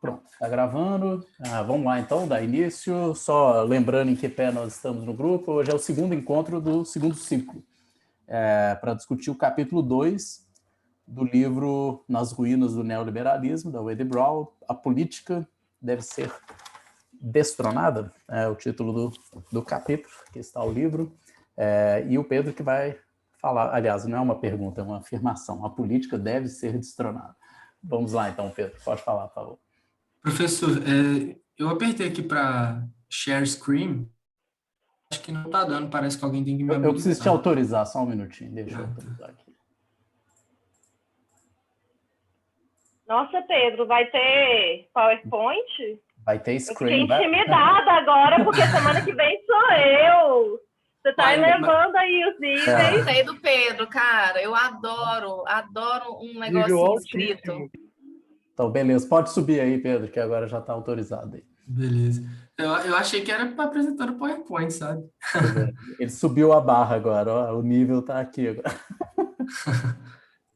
Pronto, está gravando. Vamos lá então, dar início. Só lembrando em que pé nós estamos no grupo. Hoje é o segundo encontro do segundo ciclo, para discutir o capítulo 2 do livro Nas Ruínas do Neoliberalismo, da Wade Brown. A política deve ser destronada, é o título do capítulo. Aqui está o livro. E o Pedro que vai falar. Aliás, não é uma pergunta, é uma afirmação. A política deve ser destronada. Vamos lá então, Pedro. Pode falar, por favor. Professor, eu apertei aqui para share screen, acho que não está dando, parece que alguém tem que me habilitar. Eu preciso te autorizar, só um minutinho, deixa eu autorizar aqui. Nossa, Pedro, vai ter PowerPoint? Vai ter screen. Eu fiquei intimidada agora, porque semana que vem sou eu. Você está elevando aí os níveis. Gostei do Pedro, cara. Eu adoro um negocinho escrito. Então, beleza. Pode subir aí, Pedro, que agora já está autorizado aí. Beleza. Eu achei que era para apresentar o PowerPoint, sabe? Ele subiu a barra agora, ó, o nível está aqui agora.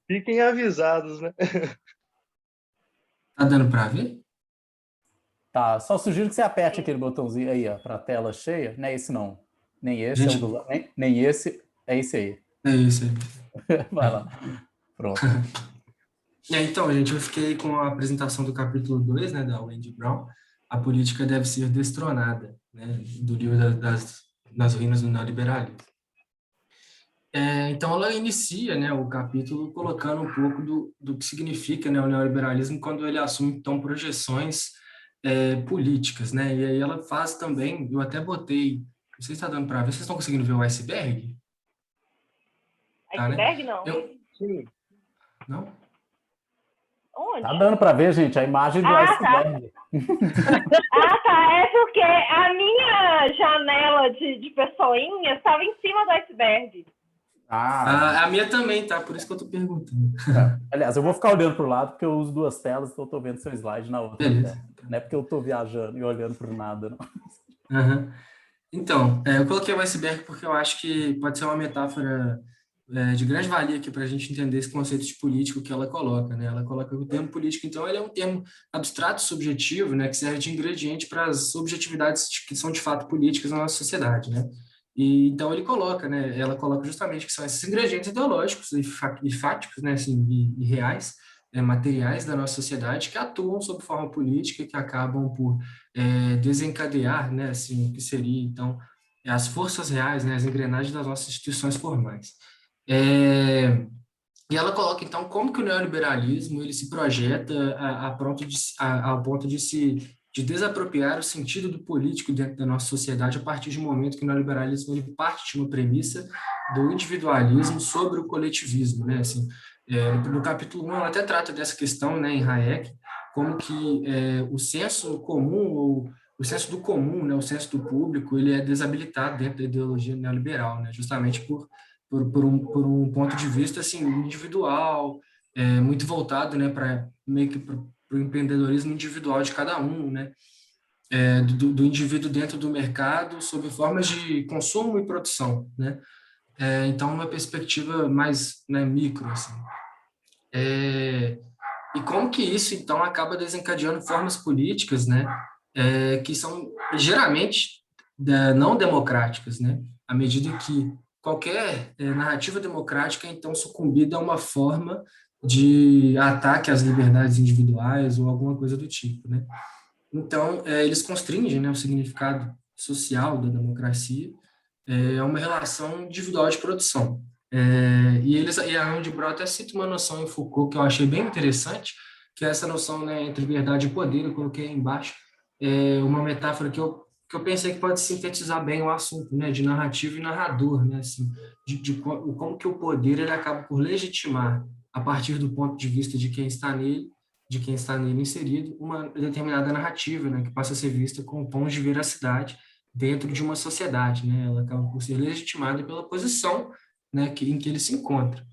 Fiquem avisados, né? Tá dando para ver? Tá, só sugiro que você aperte aquele botãozinho aí, ó, para a tela cheia. Não é esse, não. Nem esse, Gente, é o do... nem esse, é esse aí. É isso aí. Vai lá. Pronto. Então, gente, eu fiquei com a apresentação do capítulo 2, né, da Wade Brown, A Política Deve Ser Destronada, né, do livro das Ruínas do Neoliberalismo. Então, ela inicia, né, o capítulo colocando um pouco do que significa, né, o neoliberalismo quando ele assume, então, projeções políticas, né, e aí ela faz também, eu até botei, não sei se está dando para ver, vocês estão conseguindo ver o iceberg? Iceberg, tá, né? Não. Sim. Não? Onde? Tá dando para ver, gente, a imagem do iceberg. Tá. É porque a minha janela de pessoinha estava em cima do iceberg. A minha também, tá? Por isso que eu tô perguntando. Aliás, eu vou ficar olhando para o lado porque eu uso duas telas, então eu tô vendo seu slide na outra. Beleza. Não é porque eu tô viajando e olhando para nada, não. Uhum. Então, eu coloquei o iceberg porque eu acho que pode ser uma metáfora de grande valia aqui para a gente entender esse conceito de político que ela coloca, né? Ela coloca o termo político, então ele é um termo abstrato, subjetivo, né? Que serve de ingrediente para as objetividades que são de fato políticas na nossa sociedade, né? E então ele coloca, né? Ela coloca justamente que são esses ingredientes ideológicos e fáticos, né? Assim, e reais, materiais da nossa sociedade que atuam sob forma política e que acabam por desencadear, né? Assim, o que seria então as forças reais, né? As engrenagens das nossas instituições formais. E ela coloca, então, como que o neoliberalismo ele se projeta ao ponto de desapropriar o sentido do político dentro da nossa sociedade a partir do momento que o neoliberalismo ele parte de uma premissa do individualismo sobre o coletivismo, né? Assim, no capítulo 1, ela até trata dessa questão, né, em Hayek, como que o senso comum, ou o senso do comum, né, o senso do público, ele é desabilitado dentro da ideologia neoliberal, né, justamente por um ponto de vista assim individual, muito voltado, né, para meio que para o empreendedorismo individual de cada um, né, do indivíduo dentro do mercado sob formas de consumo e produção, né. Então uma perspectiva mais, né, micro assim. E como que isso então acaba desencadeando formas políticas, né, que são geralmente não democráticas, né, à medida que qualquer narrativa democrática é então sucumbida a uma forma de ataque às liberdades individuais ou alguma coisa do tipo, né? Então, eles constringem, né, o significado social da democracia a uma relação individual de produção. E a Andy Brown até cita uma noção em Foucault que eu achei bem interessante, que é essa noção, né, entre verdade e poder. Eu coloquei aí embaixo uma metáfora que eu pensei que pode sintetizar bem o assunto, né, de narrativa e narrador, né, assim, de como que o poder ele acaba por legitimar, a partir do ponto de vista de quem está nele inserido, uma determinada narrativa, né, que passa a ser vista com tons de veracidade dentro de uma sociedade, né, ela acaba por ser legitimada pela posição, né, em que ele se encontra.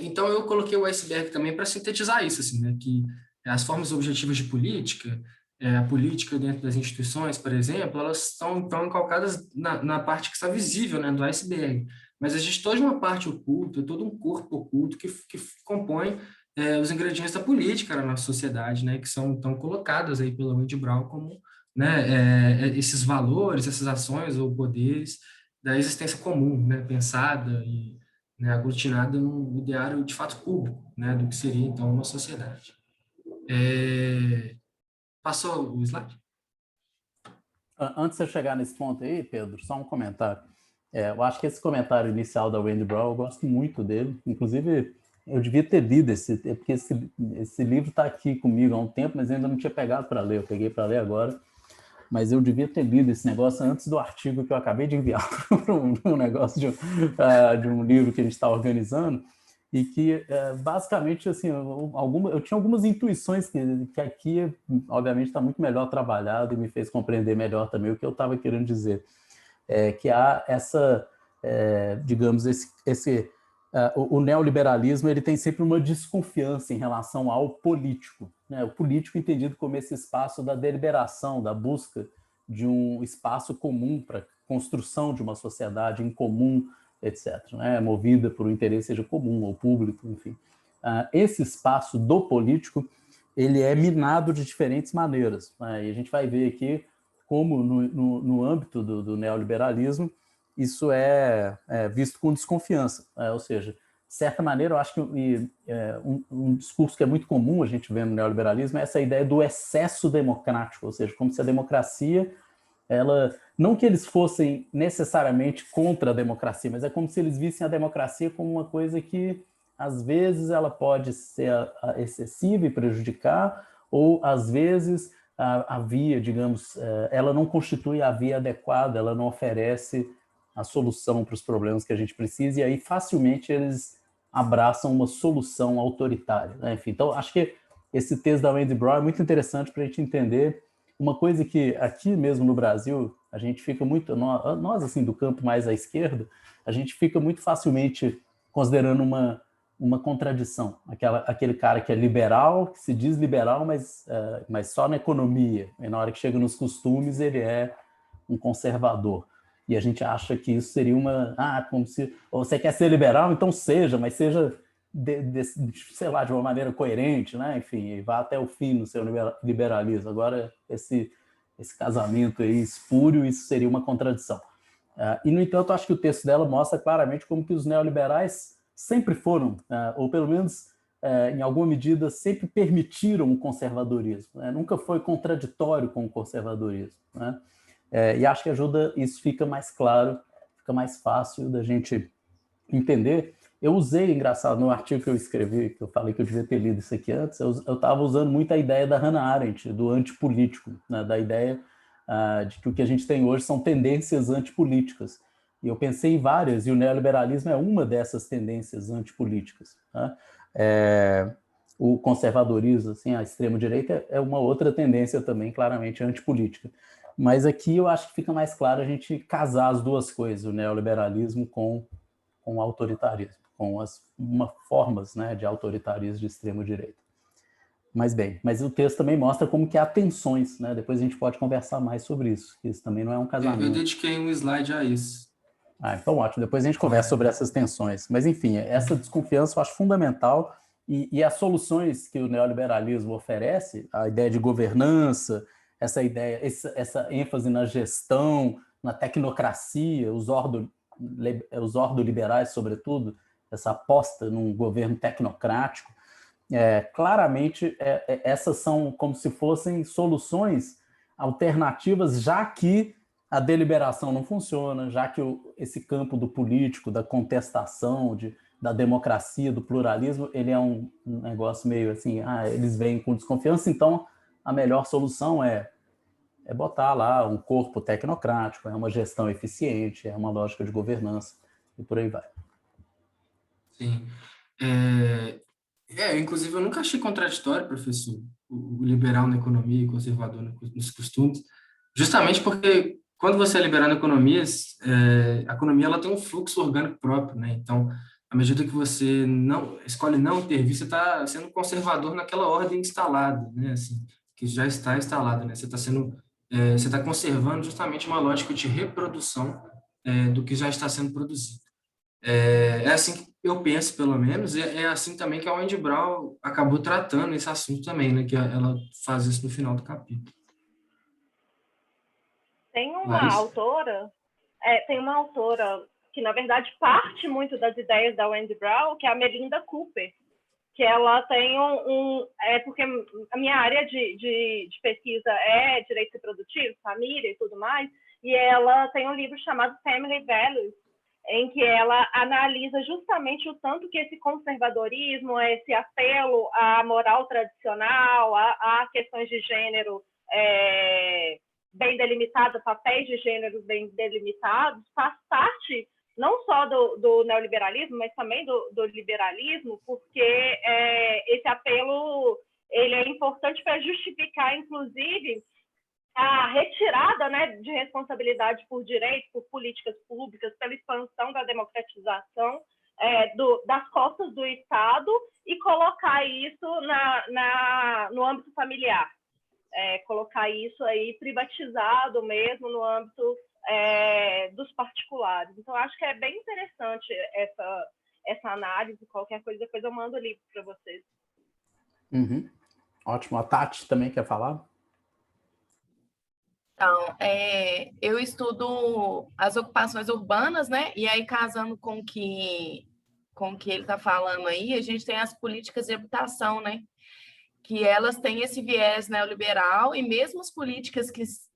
Então eu coloquei o iceberg também para sintetizar isso, assim, né, que as formas objetivas de política, a política dentro das instituições, por exemplo, elas estão encalcadas na parte que está visível, né, do iceberg. Mas existe toda uma parte oculta, todo um corpo oculto que compõe os ingredientes da política na nossa sociedade, né, que são tão colocados aí pelo Andy Brown como, né, esses valores, essas ações ou poderes da existência comum, né, pensada e, né, aglutinada num ideário de fato público, né, do que seria então uma sociedade. Passou o slide? Antes de eu chegar nesse ponto aí, Pedro, só um comentário. Eu acho que esse comentário inicial da Wendy Brown, eu gosto muito dele. Inclusive, eu devia ter lido porque esse livro está aqui comigo há um tempo, mas ainda não tinha pegado para ler. Eu peguei para ler agora. Mas eu devia ter lido esse negócio antes do artigo que eu acabei de enviar para um negócio de um livro que a gente está organizando, e que, basicamente, assim, eu tinha algumas intuições que aqui, obviamente, está muito melhor trabalhado e me fez compreender melhor também o que eu estava querendo dizer. Que há essa, digamos, o neoliberalismo ele tem sempre uma desconfiança em relação ao político, né? O político entendido como esse espaço da deliberação, da busca de um espaço comum para construção de uma sociedade em comum, etc., né? Movida por um interesse seja comum ou público, enfim. Esse espaço do político ele é minado de diferentes maneiras, né? E a gente vai ver aqui como no âmbito do neoliberalismo isso é visto com desconfiança, ou seja, de certa maneira eu acho que um discurso que é muito comum a gente vê no neoliberalismo é essa ideia do excesso democrático, ou seja, como se a democracia, não que eles fossem necessariamente contra a democracia, mas é como se eles vissem a democracia como uma coisa que às vezes ela pode ser excessiva e prejudicar, ou às vezes a via, digamos, ela não constitui a via adequada, ela não oferece a solução para os problemas que a gente precisa, e aí facilmente eles abraçam uma solução autoritária, né? Enfim, então acho que esse texto da Wendy Brown é muito interessante para a gente entender uma coisa que aqui mesmo no Brasil a gente fica muito, nós assim do campo mais à esquerda, a gente fica muito facilmente considerando uma contradição, aquele cara que é liberal, que se diz liberal, mas só na economia, e na hora que chega nos costumes ele é um conservador. E a gente acha que isso seria como se, ou você quer ser liberal, então seja, mas seja, sei lá, de uma maneira coerente, né? Enfim, e vá até o fim no seu liberalismo. Agora, esse casamento aí espúrio, isso seria uma contradição. E, no entanto, acho que o texto dela mostra claramente como que os neoliberais sempre foram, ou pelo menos, em alguma medida, sempre permitiram o conservadorismo, né? Nunca foi contraditório com o conservadorismo, né? E acho que isso fica mais claro, fica mais fácil da gente entender. Eu usei, engraçado, no artigo que eu escrevi, que eu falei que eu devia ter lido isso aqui antes, eu estava usando muito a ideia da Hannah Arendt, do antipolítico, né? Da ideia de que o que a gente tem hoje são tendências antipolíticas. E eu pensei em várias, e o neoliberalismo é uma dessas tendências antipolíticas, né? O conservadorismo, assim, a extrema-direita é uma outra tendência também, claramente antipolítica. Mas aqui eu acho que fica mais claro a gente casar as duas coisas, o neoliberalismo com o autoritarismo, com uma formas, né, de autoritarismo de extrema-direita. Mas o texto também mostra como que há tensões, né? Depois a gente pode conversar mais sobre isso, que isso também não é um casamento. Eu dediquei um slide a isso. Então ótimo, depois a gente conversa sobre essas tensões. Mas enfim, essa desconfiança eu acho fundamental, e as soluções que o neoliberalismo oferece, a ideia de governança, essa ideia, essa ênfase na gestão, na tecnocracia, os ordoliberais, sobretudo, essa aposta num governo tecnocrático, claramente essas são como se fossem soluções alternativas, já que a deliberação não funciona, já que esse campo do político, da contestação, da democracia, do pluralismo, ele é um negócio meio assim, eles vêm com desconfiança, então a melhor solução é botar lá um corpo tecnocrático, é uma gestão eficiente, é uma lógica de governança, e por aí vai. Sim. Inclusive, eu nunca achei contraditório, professor, o liberal na economia e conservador nos costumes, justamente porque quando você é liberal na economia, a economia ela tem um fluxo orgânico próprio, né? Então, à medida que você escolhe não intervir, você está sendo conservador naquela ordem instalada, né? Assim, que já está instalada, né? Você está conservando justamente uma lógica de reprodução do que já está sendo produzido. É assim que eu penso, pelo menos, e é assim também que a Wendy Brown acabou tratando esse assunto também, né? Que ela faz isso no final do capítulo. Tem uma Larissa? autora, tem uma autora que, na verdade, parte muito das ideias da Wendy Brown, que é a Melinda Cooper, que ela tem porque a minha área de pesquisa é direito reprodutivo, família e tudo mais, e ela tem um livro chamado Family Values, em que ela analisa justamente o tanto que esse conservadorismo, esse apelo à moral tradicional, a questões de gênero bem delimitadas, papéis de gênero bem delimitados, faz parte não só do neoliberalismo, mas também do liberalismo, porque esse apelo ele é importante para justificar, inclusive, a retirada, né, de responsabilidade por direitos, por políticas públicas, pela expansão da democratização das costas do Estado e colocar isso no âmbito familiar. Colocar isso aí privatizado mesmo no âmbito dos particulares. Então, acho que é bem interessante essa análise. Qualquer coisa, depois eu mando o livro para vocês. Uhum. Ótimo. A Tati também quer falar? Então, eu estudo as ocupações urbanas, né? E aí, casando com o que ele está falando aí, a gente tem as políticas de habitação, né? Que elas têm esse viés neoliberal, e mesmo as políticas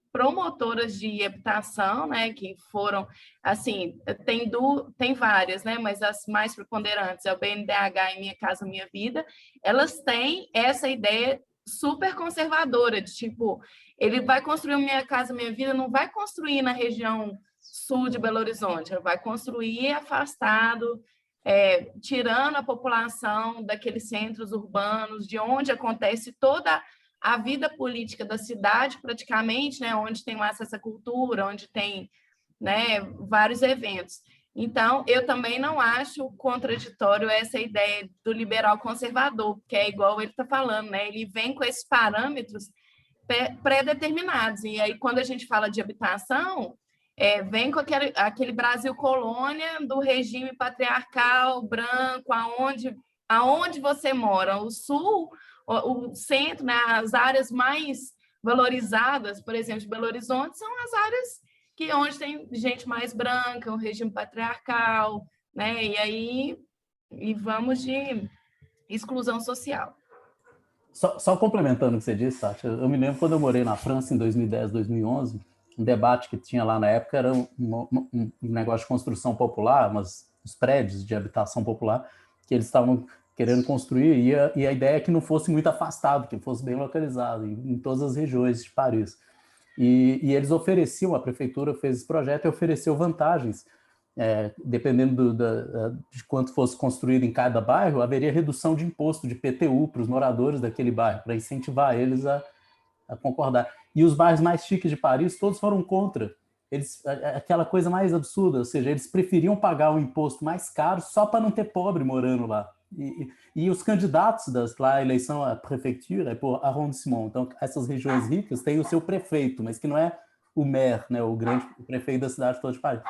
promotoras de habitação, né, que foram, assim, tem várias, né, mas as mais preponderantes é o BNDH e Minha Casa Minha Vida, elas têm essa ideia super conservadora, de tipo, ele vai construir Minha Casa Minha Vida, não vai construir na região sul de Belo Horizonte, ele vai construir afastado, tirando a população daqueles centros urbanos, de onde acontece toda a vida política da cidade, praticamente, né, onde tem mais essa cultura, onde tem, né, vários eventos. Então, eu também não acho contraditório essa ideia do liberal conservador, que é igual ele está falando, né? Ele vem com esses parâmetros pré-determinados. E aí, quando a gente fala de habitação, vem com aquele Brasil colônia do regime patriarcal, branco, aonde você mora. O sul, o centro, né, as áreas mais valorizadas, por exemplo, de Belo Horizonte, são as áreas onde tem gente mais branca, um regime patriarcal, né? E vamos de exclusão social. Só complementando o que você disse, Tati, eu me lembro quando eu morei na França em 2010, 2011, um debate que tinha lá na época era um negócio de construção popular, os prédios de habitação popular, que eles estavam querendo construir, e a ideia é que não fosse muito afastado, que fosse bem localizado, em todas as regiões de Paris. E eles ofereciam, a prefeitura fez esse projeto e ofereceu vantagens. Dependendo de quanto fosse construído em cada bairro, haveria redução de imposto de PTU para os moradores daquele bairro, para incentivar eles a concordar. E os bairros mais chiques de Paris, todos foram contra. Aquela coisa mais absurda, ou seja, eles preferiam pagar um imposto mais caro só para não ter pobre morando lá. E os candidatos a eleição à prefeitura é por arrondissement. Então, essas regiões ricas têm o seu prefeito, mas que não é o maire, né, o prefeito da cidade toda de Paris.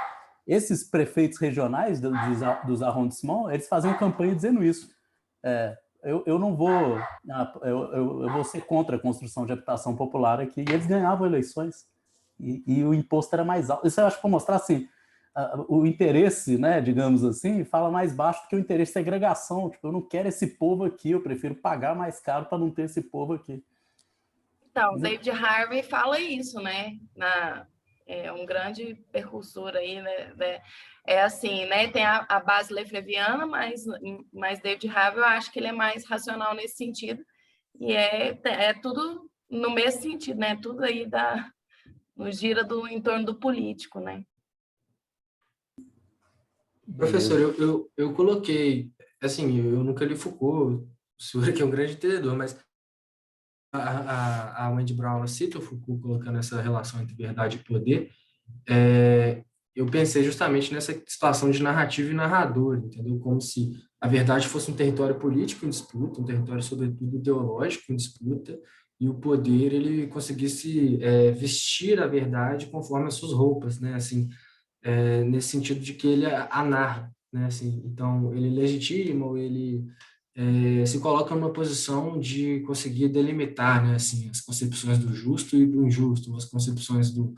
Esses prefeitos regionais dos arrondissements, eles faziam campanha dizendo isso. Eu não vou... Eu vou ser contra a construção de habitação popular aqui. E eles ganhavam eleições. E o imposto era mais alto. Isso eu acho para mostrar, assim, o interesse, né, digamos assim, fala mais baixo do que o interesse de segregação. Tipo, eu não quero esse povo aqui, eu prefiro pagar mais caro para não ter esse povo aqui. Então, David Harvey fala isso, né? É um grande percursor aí, né? Assim, né? Tem a base lefebvriana, mas David Harvey eu acho que ele é mais racional nesse sentido. E é tudo no mesmo sentido, né? Tudo aí gira em torno do político, né? Professor, eu coloquei, assim, eu nunca li Foucault, o senhor aqui é um grande entendedor, mas a Wendy Brown cita o Foucault colocando essa relação entre verdade e poder. Eu pensei justamente nessa situação de narrativa e narrador, entendeu? Como se a verdade fosse um território político em disputa, um território, sobretudo, ideológico em disputa, e o poder ele conseguisse vestir a verdade conforme as suas roupas, né? Assim, nesse sentido de que ele a narra, né? Assim, então, ele legitima ou ele se coloca numa posição de conseguir delimitar, né? Assim, as concepções do justo e do injusto, as concepções do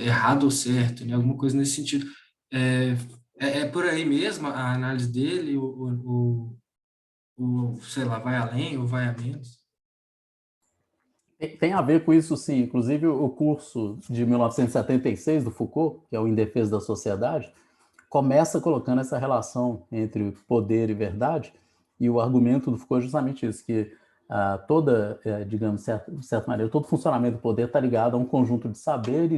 errado ou certo, né? Alguma coisa nesse sentido. É, é por aí mesmo a análise dele, sei lá, vai além ou vai a menos? Tem a ver com isso, sim. Inclusive, o curso de 1976 do Foucault, que é o Em Defesa da Sociedade, começa colocando essa relação entre poder e verdade, e o argumento do Foucault é justamente isso, que digamos, de certa maneira, todo funcionamento do poder está ligado a um conjunto de saber, e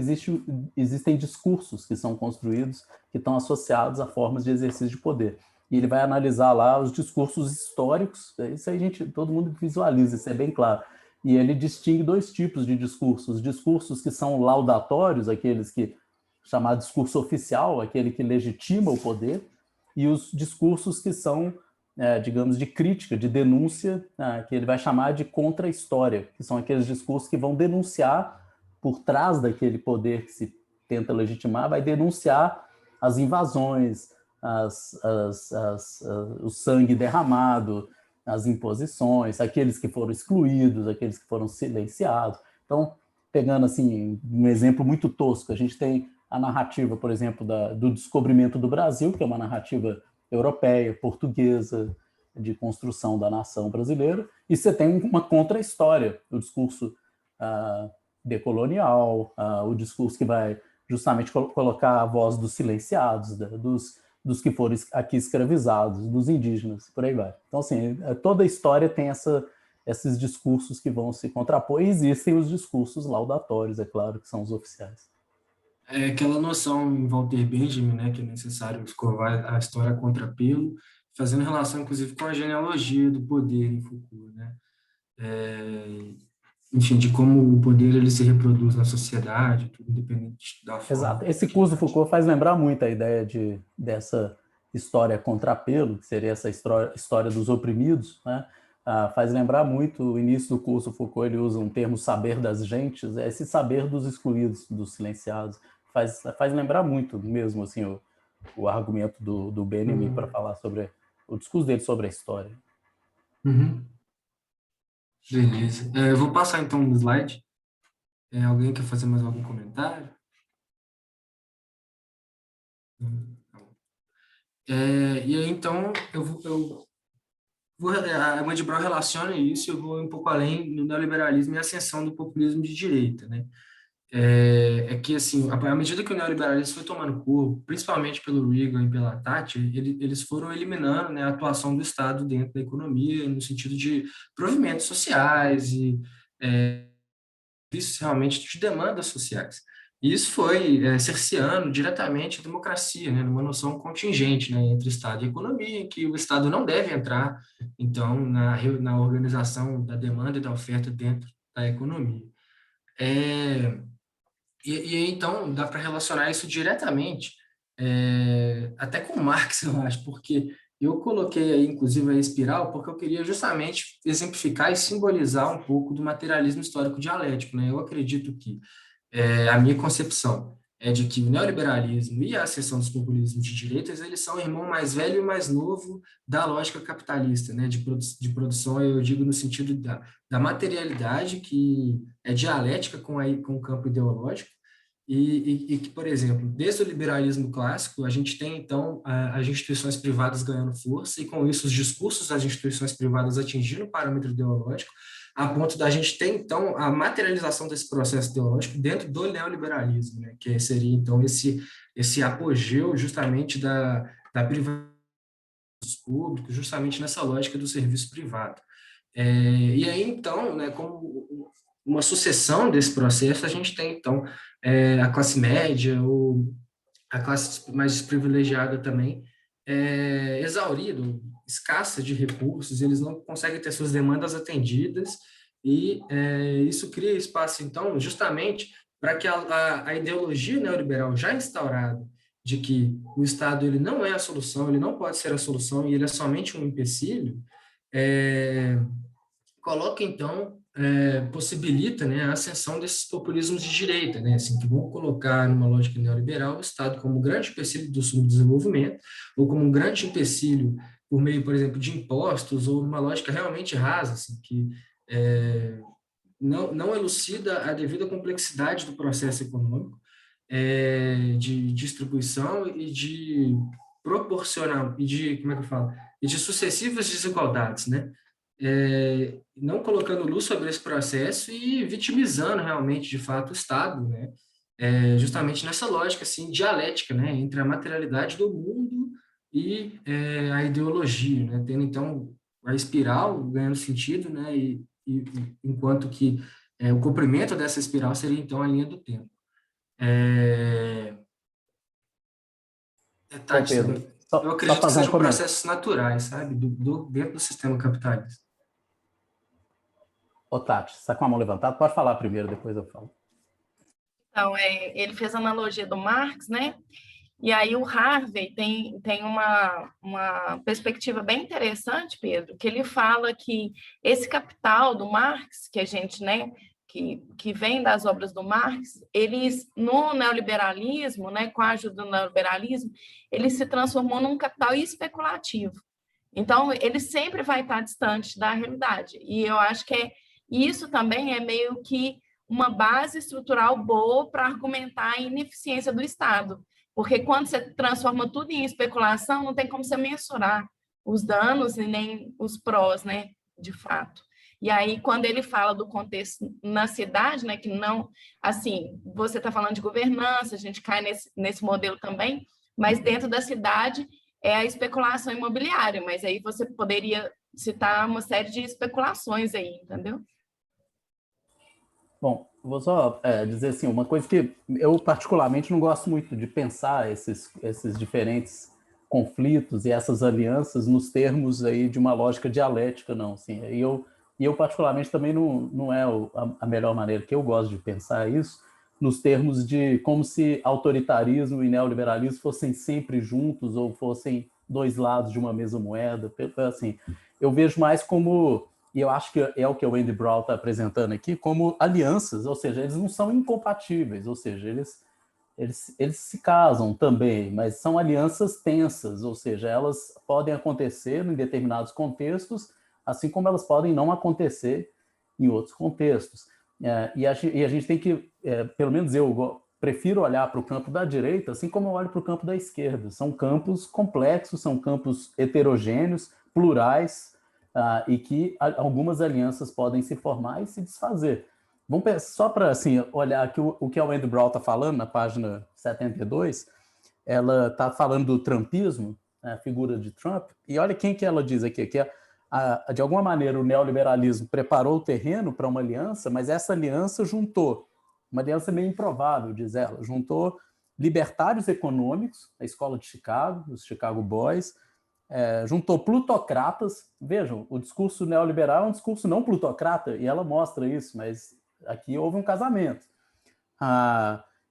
existem discursos que são construídos, que estão associados a formas de exercício de poder. E ele vai analisar lá os discursos históricos, isso aí todo mundo visualiza, isso é bem claro. E ele distingue dois tipos de discursos: discursos que são laudatórios, aqueles que chamado discurso oficial, aquele que legitima o poder, e os discursos que são, digamos, de crítica, de denúncia, que ele vai chamar de contra-história, que são aqueles discursos que vão denunciar, por trás daquele poder que se tenta legitimar, vai denunciar as invasões, o sangue derramado, as imposições, aqueles que foram excluídos, aqueles que foram silenciados. Então, pegando assim um exemplo muito tosco, a gente tem a narrativa, por exemplo, do descobrimento do Brasil, que é uma narrativa europeia, portuguesa, de construção da nação brasileira, e você tem uma contra-história, o discurso decolonial, o discurso que vai justamente colocar a voz dos silenciados, dos que foram aqui escravizados, dos indígenas, por aí vai. Então, assim, toda a história tem esses discursos que vão se contrapor, e existem os discursos laudatórios, é claro, que são os oficiais. É aquela noção em Walter Benjamin, né, que é necessário escovar a história a contrapelo, fazendo relação, inclusive, com a genealogia do poder em Foucault, né? Enfim, de como o poder ele se reproduz na sociedade, tudo independente da forma. Exato. Esse curso do Foucault faz lembrar muito a ideia dessa história contrapelo, que seria essa história dos oprimidos, né? Faz lembrar muito o início do curso Foucault, ele usa um termo saber das gentes, esse saber dos excluídos, dos silenciados. Faz lembrar muito mesmo assim, o argumento do Benjamin para falar sobre o discurso dele sobre a história. Uhum. Beleza. Eu vou passar então no slide. Alguém quer fazer mais algum comentário? E aí, então, a Emanuel Brown relaciona isso, eu vou um pouco além no neoliberalismo e a ascensão do populismo de direita, né? Que, assim, à medida que o neoliberalismo foi tomando corpo, principalmente pelo Reagan e pela Thatcher, eles foram eliminando, né, a atuação do Estado dentro da economia, no sentido de provimentos sociais e serviços realmente de demandas sociais. E isso foi cerceando diretamente a democracia, né, numa noção contingente, né, entre Estado e economia, em que o Estado não deve entrar, então, na organização da demanda e da oferta dentro da economia. E então, dá para relacionar isso diretamente, até com Marx, eu acho, porque eu coloquei aí, inclusive, a espiral, porque eu queria justamente exemplificar e simbolizar um pouco do materialismo histórico dialético, né? Eu acredito que a minha concepção é de que o neoliberalismo e a ascensão dos populismos de direitas, eles são o irmão mais velho e mais novo da lógica capitalista, né? De produção, eu digo no sentido da materialidade, que é dialética com o campo ideológico, e que, por exemplo, desde o liberalismo clássico, a gente tem, então, as instituições privadas ganhando força, e com isso os discursos das instituições privadas atingindo o parâmetro ideológico, a ponto da gente ter, então, a materialização desse processo ideológico dentro do neoliberalismo, né? Que seria, então, esse apogeu justamente da privatização dos públicos, justamente nessa lógica do serviço privado. E aí, então, né, como uma sucessão desse processo, a gente tem, então, a classe média, ou a classe mais desprivilegiada também, exaurido, escassa de recursos, eles não conseguem ter suas demandas atendidas, e isso cria espaço, então, justamente para que a ideologia neoliberal já instaurada, de que o Estado ele não é a solução, ele não pode ser a solução, e ele é somente um empecilho, coloca, então, possibilita, né, a ascensão desses populismos de direita, né, assim, que vão colocar numa lógica neoliberal o Estado como um grande empecilho do subdesenvolvimento, ou como um grande empecilho por meio, por exemplo, de impostos, ou uma lógica realmente rasa, assim, que não elucida a devida complexidade do processo econômico, de distribuição e de proporcional, e de, como é que eu falo, e de sucessivas desigualdades, né? Não colocando luz sobre esse processo e vitimizando realmente, de fato, o Estado, né? Justamente nessa lógica assim, dialética, né? Entre a materialidade do mundo e a ideologia, né? Tendo, então, a espiral ganhando sentido, né? E enquanto que o comprimento dessa espiral seria, então, a linha do tempo. Bom, Tati, Pedro, eu só acredito que fazer um sejam comentário. processos naturais, sabe? Dentro do sistema capitalista. Ô, Tati, você está com a mão levantada? Pode falar primeiro, depois eu falo. Então, ele fez a analogia do Marx, né? E aí o Harvey tem uma perspectiva bem interessante, Pedro, que ele fala que esse capital do Marx, que a gente, né, que vem das obras do Marx, eles, no neoliberalismo, né, com a ajuda do neoliberalismo, ele se transformou num capital especulativo. Então, ele sempre vai estar distante da realidade. E eu acho que isso também é meio que uma base estrutural boa para argumentar a ineficiência do Estado. Porque quando você transforma tudo em especulação, não tem como você mensurar os danos e nem os prós, né, de fato. E aí, quando ele fala do contexto na cidade, né, que não, assim, você está falando de governança, a gente cai nesse modelo também, mas dentro da cidade é a especulação imobiliária, mas aí você poderia citar uma série de especulações aí, entendeu? Bom, vou só dizer assim, uma coisa que eu particularmente não gosto muito de pensar esses diferentes conflitos e essas alianças nos termos aí de uma lógica dialética, não. Assim, eu particularmente também não é a melhor maneira que eu gosto de pensar isso, nos termos de como se autoritarismo e neoliberalismo fossem sempre juntos ou fossem dois lados de uma mesma moeda. Assim, eu vejo mais como, e eu acho que é o que o Andy Brown está apresentando aqui, como alianças, ou seja, eles não são incompatíveis, ou seja, eles se casam também, mas são alianças tensas, ou seja, elas podem acontecer em determinados contextos, assim como elas podem não acontecer em outros contextos. E a gente tem que, pelo menos eu prefiro olhar para o campo da direita, assim como eu olho para o campo da esquerda. São campos complexos, são campos heterogêneos, plurais, e que algumas alianças podem se formar e se desfazer. Vamos só para assim, olhar aqui o que a Wendy Brown está falando na página 72, ela está falando do trumpismo, a figura de Trump, e olha quem que ela diz aqui, que de alguma maneira o neoliberalismo preparou o terreno para uma aliança, mas essa aliança juntou, uma aliança meio improvável, diz ela, juntou libertários econômicos, a escola de Chicago, os Chicago Boys, juntou plutocratas. Vejam, o discurso neoliberal é um discurso não plutocrata, e ela mostra isso, mas aqui houve um casamento.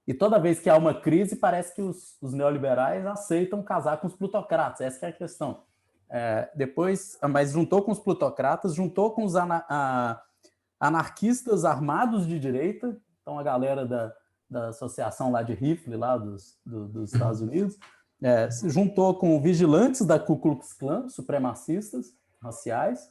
E toda vez que há uma crise, parece que os neoliberais aceitam casar com os plutocratas, essa que é a questão. Depois, mas juntou com os plutocratas, juntou com os anarquistas armados de direita, então a galera da associação lá de rifle, lá dos Estados Unidos, se juntou com vigilantes da Ku Klux Klan, supremacistas raciais,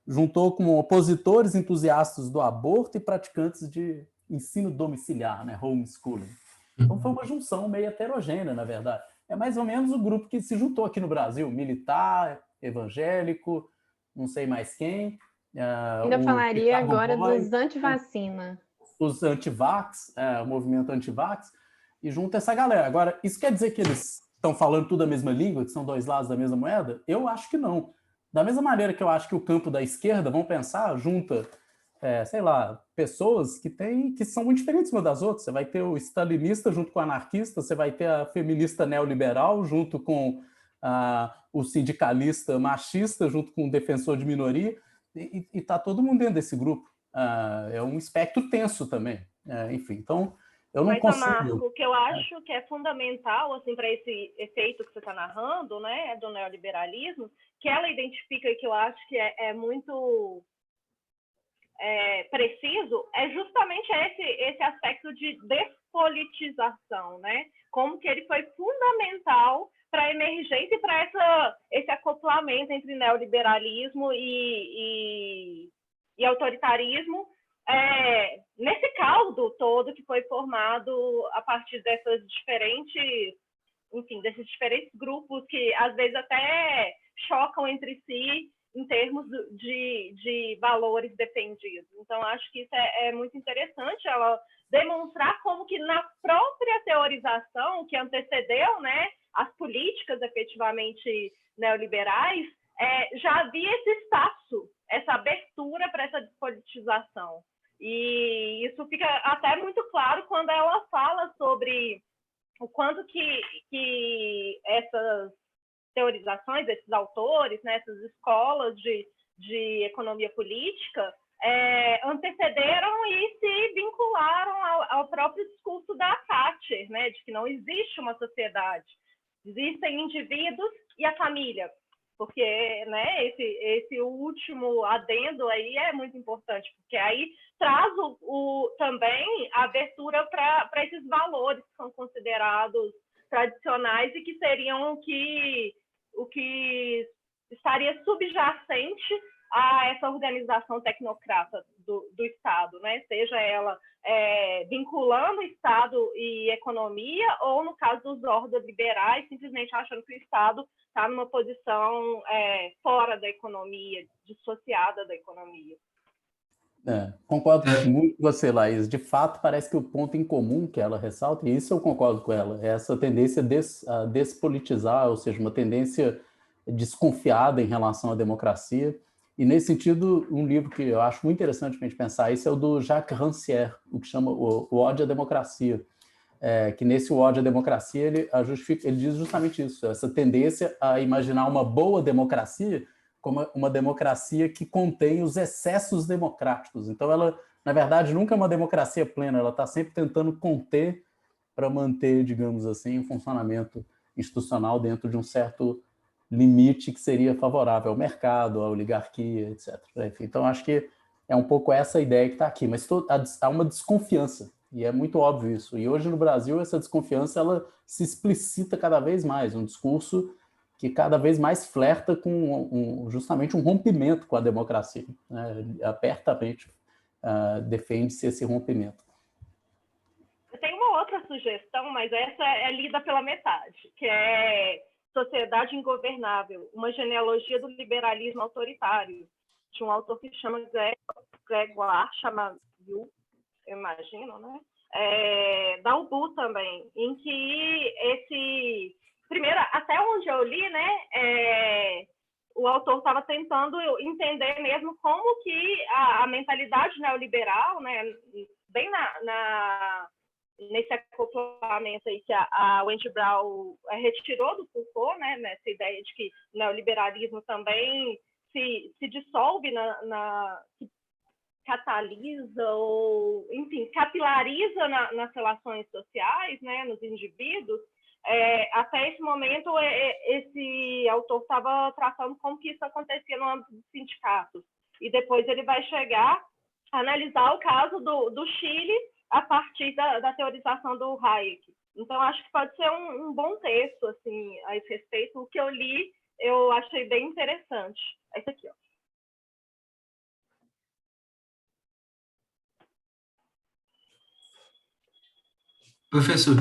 juntou com opositores entusiastas do aborto e praticantes de ensino domiciliar, né, homeschooling. Então foi uma junção meio heterogênea, na verdade. É mais ou menos o grupo que se juntou aqui no Brasil, militar, evangélico, não sei mais quem. Ainda falaria Chicago agora Boys, dos antivacina. os antivax, o movimento antivax, e junta essa galera. Agora, isso quer dizer que eles estão falando tudo a mesma língua, que são dois lados da mesma moeda? Eu acho que não. Da mesma maneira que eu acho que o campo da esquerda, vamos pensar, junta, sei lá, pessoas que são muito diferentes umas das outras. Você vai ter o stalinista junto com o anarquista, você vai ter a feminista neoliberal junto com o sindicalista machista, junto com o defensor de minoria, e está todo mundo dentro desse grupo. É um espectro tenso também. Enfim, então eu não consigo... Marco, o que eu acho que é fundamental assim, para esse efeito que você está narrando, né, do neoliberalismo, que ela identifica e que eu acho que é muito preciso é justamente esse aspecto de despolitização, né? Como que ele foi fundamental para a emergência e para esse acoplamento entre neoliberalismo e autoritarismo, nesse caldo todo que foi formado a partir desses diferentes grupos que às vezes até chocam entre si em termos de valores defendidos. Então, acho que isso é muito interessante, ela demonstrar como que na própria teorização que antecedeu, né, as políticas efetivamente neoliberais, já havia esse espaço, essa abertura para essa despolitização. E isso fica até muito claro quando ela fala sobre o quanto que essas teorizações, esses autores, né, essas escolas de economia política antecederam e se vincularam ao próprio discurso da Thatcher, né, de que não existe uma sociedade, existem indivíduos e a família, porque, né, esse último adendo aí é muito importante, porque aí traz também a abertura para esses valores que são considerados tradicionais e que seriam o que estaria subjacente a essa organização tecnocrata do Estado, né? Seja ela vinculando Estado e economia, ou, no caso dos ordoliberais, simplesmente achando que o Estado está numa posição fora da economia, dissociada da economia. Concordo muito com você, Laís. De fato, parece que o ponto em comum que ela ressalta, e isso eu concordo com ela, é essa tendência a despolitizar, ou seja, uma tendência desconfiada em relação à democracia. E, nesse sentido, um livro que eu acho muito interessante para a gente pensar isso é o do Jacques Rancière, o que chama O Ódio à Democracia, que nesse O Ódio à Democracia ele diz justamente isso, essa tendência a imaginar uma boa democracia como uma democracia que contém os excessos democráticos. Então, ela, na verdade, nunca é uma democracia plena, ela está sempre tentando conter para manter, digamos assim, o funcionamento institucional dentro de um certo limite que seria favorável ao mercado, à oligarquia, etc. Enfim, então, acho que é um pouco essa ideia que está aqui, mas há uma desconfiança, e é muito óbvio isso. E hoje, no Brasil, essa desconfiança ela se explicita cada vez mais, um discurso que cada vez mais flerta com justamente um rompimento com a democracia, né? Abertamente defende-se esse rompimento. Eu tenho uma outra sugestão, mas essa é lida pela metade, que é Sociedade Ingovernável, uma genealogia do liberalismo autoritário, de um autor que chama Grégoire Chamayou, eu imagino, né? Da UBU também, em que primeiro, até onde eu li, né, o autor estava tentando entender mesmo como que a mentalidade neoliberal, né, bem nesse acoplamento aí que a Wendy Brown retirou do Foucault, né, nessa ideia de que o neoliberalismo também se dissolve se catalisa ou, enfim, capilariza nas relações sociais, né, nos indivíduos. Até esse momento, esse autor estava tratando como que isso acontecia no âmbito dos sindicatos. E depois ele vai chegar a analisar o caso do Chile a partir da teorização do Hayek. Então, acho que pode ser um bom texto assim, a esse respeito. O que eu li, eu achei bem interessante. É esse aqui, ó. Professor,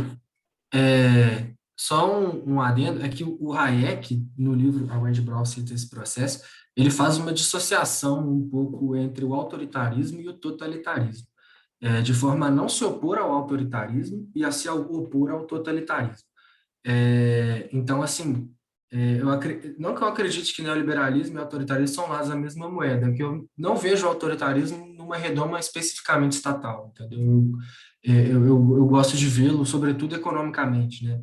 só um adendo, é que o Hayek, no livro A Wendy Brown cita esse processo, ele faz uma dissociação um pouco entre o autoritarismo e o totalitarismo, de forma a não se opor ao autoritarismo e a se opor ao totalitarismo. Então, assim, não que eu acredite que neoliberalismo e autoritarismo são lados da mesma moeda, que eu não vejo o autoritarismo numa redoma especificamente estatal, entendeu? Eu gosto de vê-lo, sobretudo economicamente, né?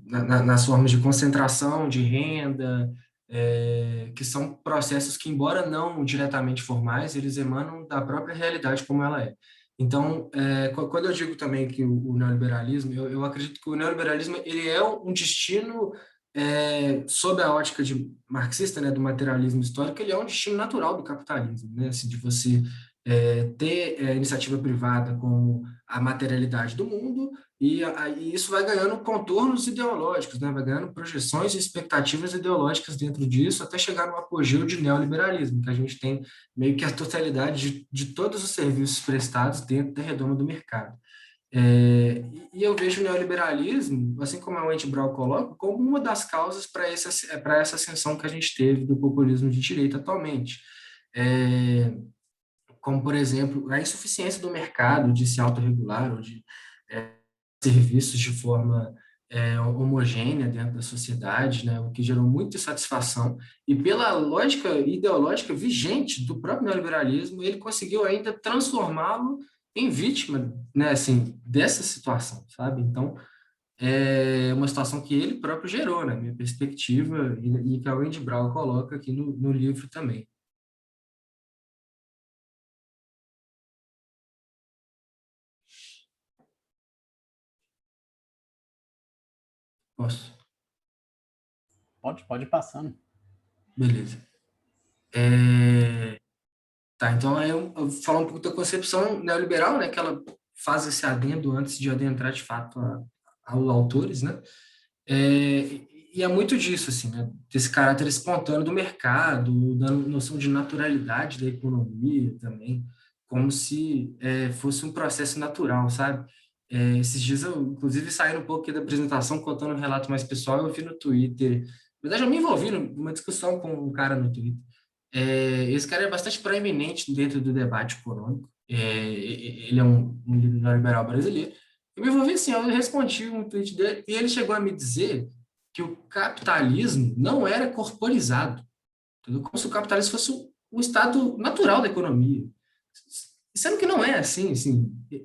Nas formas de concentração de renda, que são processos que, embora não diretamente formais, eles emanam da própria realidade como ela é. Então, quando eu digo também que o neoliberalismo, eu acredito que o neoliberalismo ele é um destino sob a ótica de marxista, né, do materialismo histórico, ele é um destino natural do capitalismo, né, assim, de você ter iniciativa privada como a materialidade do mundo, e isso vai ganhando contornos ideológicos, né, vai ganhando projeções e expectativas ideológicas dentro disso, até chegar no apogeu de neoliberalismo, que a gente tem meio que a totalidade de todos os serviços prestados dentro da redoma do mercado. E eu vejo o neoliberalismo, assim como a Wendy Brown coloca, como uma das causas para essa ascensão que a gente teve do populismo de direita atualmente. Como, por exemplo, a insuficiência do mercado de se autorregular ou de serviços de forma homogênea dentro da sociedade, né, o que gerou muita insatisfação. E pela lógica ideológica vigente do próprio neoliberalismo, ele conseguiu ainda transformá-lo em vítima, né, assim, dessa situação, sabe? Então, é uma situação que ele próprio gerou, na minha perspectiva, e que a Wendy Brown coloca aqui no livro também. Posso? Pode ir passando. Beleza. Tá, então eu falar um pouco da concepção neoliberal, né, que ela faz esse adendo antes de adentrar de fato aos autores, né? E é muito disso, assim, né, desse caráter espontâneo do mercado, da noção de naturalidade da economia também, como se fosse um processo natural, sabe? Esses dias eu, inclusive, saí um pouco aqui da apresentação contando um relato mais pessoal, eu vi no Twitter, na verdade eu me envolvi numa discussão com um cara no Twitter. Esse cara é bastante proeminente dentro do debate econômico, ele é um líder neoliberal brasileiro. Eu me envolvi assim, eu respondi um tweet dele e ele chegou a me dizer que o capitalismo não era corporizado, entendeu? Como se o capitalismo fosse um estado natural da economia. Sendo que não é assim,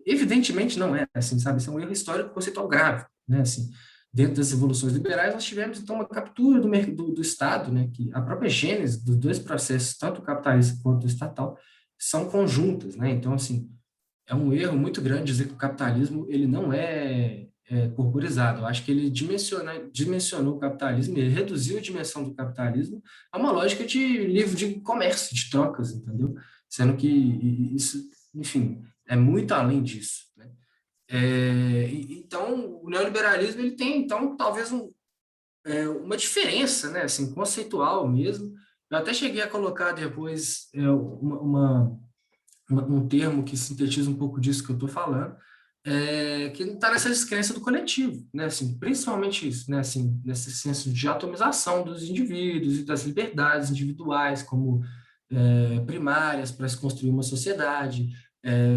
evidentemente não é assim, sabe? Isso é um erro histórico conceitual grave, né? Assim, dentro das revoluções liberais, nós tivemos, então, uma captura do Estado, né? Que a própria gênese dos dois processos, tanto o capitalista quanto o estatal, são conjuntas, né? Então, assim, é um erro muito grande dizer que o capitalismo ele não é corporizado. Eu acho que ele dimensionou o capitalismo, ele reduziu a dimensão do capitalismo a uma lógica de livre de comércio, de trocas, entendeu? Sendo que isso, enfim, é muito além disso, né? Então, o neoliberalismo ele tem, então, talvez uma diferença, né, assim, conceitual mesmo. Eu até cheguei a colocar depois um termo que sintetiza um pouco disso que eu estou falando, que está nessa descrença do coletivo, né? Assim, principalmente isso, né? Assim, nesse senso de atomização dos indivíduos e das liberdades individuais como primárias para se construir uma sociedade.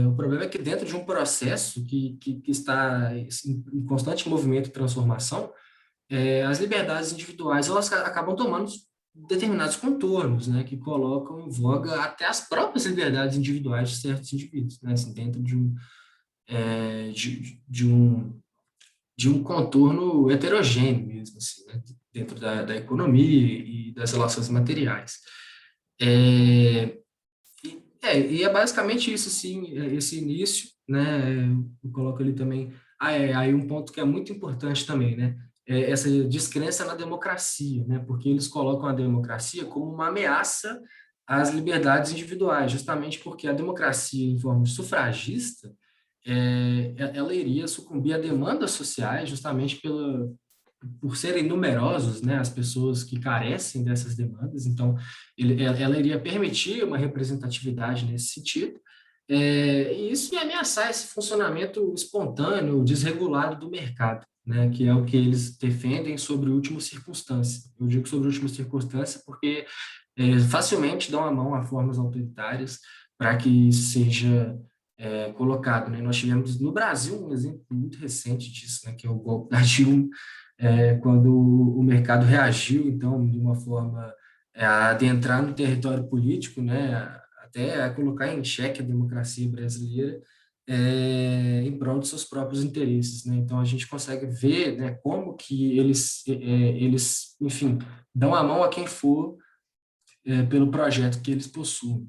O problema é que dentro de um processo que está em constante movimento e transformação, as liberdades individuais elas acabam tomando determinados contornos, né, que colocam em voga até as próprias liberdades individuais de certos indivíduos, né, assim, dentro de um contorno heterogêneo mesmo, assim, né, dentro da economia e das relações materiais. E é basicamente isso, sim, esse início, né, eu coloco ali também, aí um ponto que é muito importante também, né, essa descrença na democracia, né, porque eles colocam a democracia como uma ameaça às liberdades individuais, justamente porque a democracia em forma sufragista, ela iria sucumbir a demandas sociais justamente por serem numerosos, né, as pessoas que carecem dessas demandas, então ela iria permitir uma representatividade nesse sentido, e isso ia ameaçar esse funcionamento espontâneo, desregulado do mercado, né, que é o que eles defendem sobre última circunstância. Eu digo sobre última circunstância porque facilmente dão a mão a formas autoritárias para que isso seja colocado, né? Nós tivemos no Brasil um exemplo muito recente disso, né, que é o golpe da Dilma, quando o mercado reagiu, então, de uma forma a adentrar no território político, né, até a colocar em xeque a democracia brasileira em prol de seus próprios interesses, né? Então, a gente consegue ver, né, como que eles, enfim, dão a mão a quem for pelo projeto que eles possuem.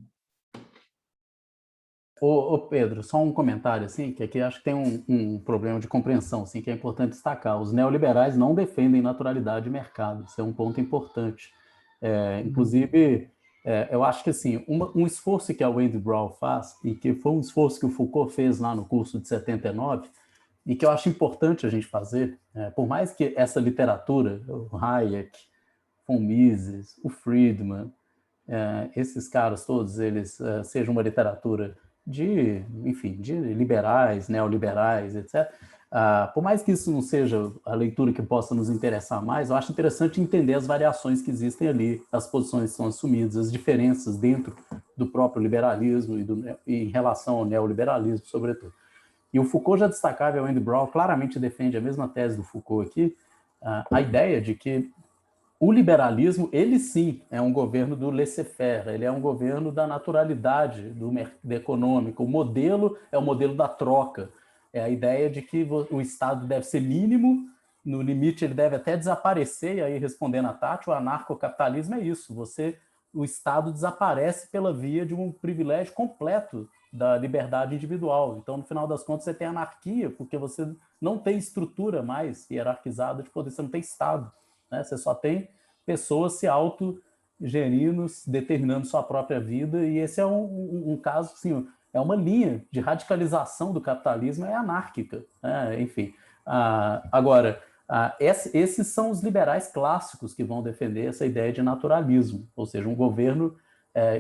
Pedro, só um comentário, assim, que aqui acho que tem um problema de compreensão, assim, que é importante destacar. Os neoliberais não defendem naturalidade de mercado, isso é um ponto importante. Inclusive, eu acho que, assim, um esforço que a Wendy Brown faz, e que foi um esforço que o Foucault fez lá no curso de 79, e que eu acho importante a gente fazer, por mais que essa literatura, o Hayek, von Mises, o Friedman, esses caras todos, eles sejam uma literatura enfim, de liberais, neoliberais, etc. Por mais que isso não seja a leitura que possa nos interessar mais, eu acho interessante entender as variações que existem ali, as posições que são assumidas, as diferenças dentro do próprio liberalismo e em relação ao neoliberalismo, sobretudo. E o Foucault já destacava, e o Andy Brown claramente defende a mesma tese do Foucault aqui, a ideia de que o liberalismo, ele sim, é um governo do laissez-faire, ele é um governo da naturalidade do mercado econômico. O modelo é o modelo da troca. É a ideia de que o Estado deve ser mínimo, no limite ele deve até desaparecer, e aí respondendo a Tati, o anarcocapitalismo é isso, o Estado desaparece pela via de um privilégio completo da liberdade individual. Então, no final das contas, você tem anarquia, porque você não tem estrutura mais hierarquizada de poder, você não tem Estado. Né? Você só tem pessoas se autogerindo, determinando sua própria vida, e esse é um caso, assim, é uma linha de radicalização do capitalismo, é anárquica. Né? Enfim, agora, esses são os liberais clássicos que vão defender essa ideia de naturalismo, ou seja, um governo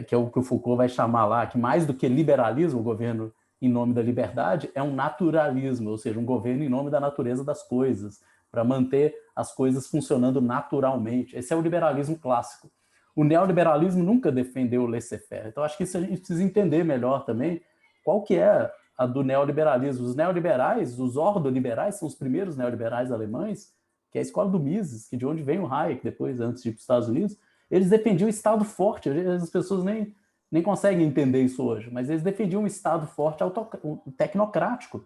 que é o que o Foucault vai chamar lá, que mais do que liberalismo, o governo em nome da liberdade, é um naturalismo, ou seja, um governo em nome da natureza das coisas, para manter as coisas funcionando naturalmente. Esse é o liberalismo clássico. O neoliberalismo nunca defendeu o laissez-faire. Então, acho que isso a gente precisa entender melhor também qual que é a do neoliberalismo. Os neoliberais, os ordoliberais, são os primeiros neoliberais alemães, que é a escola do Mises, que de onde vem o Hayek depois, antes de ir para os Estados Unidos. Eles defendiam o Estado forte. As pessoas nem conseguem entender isso hoje, mas eles defendiam um Estado forte, tecnocrático.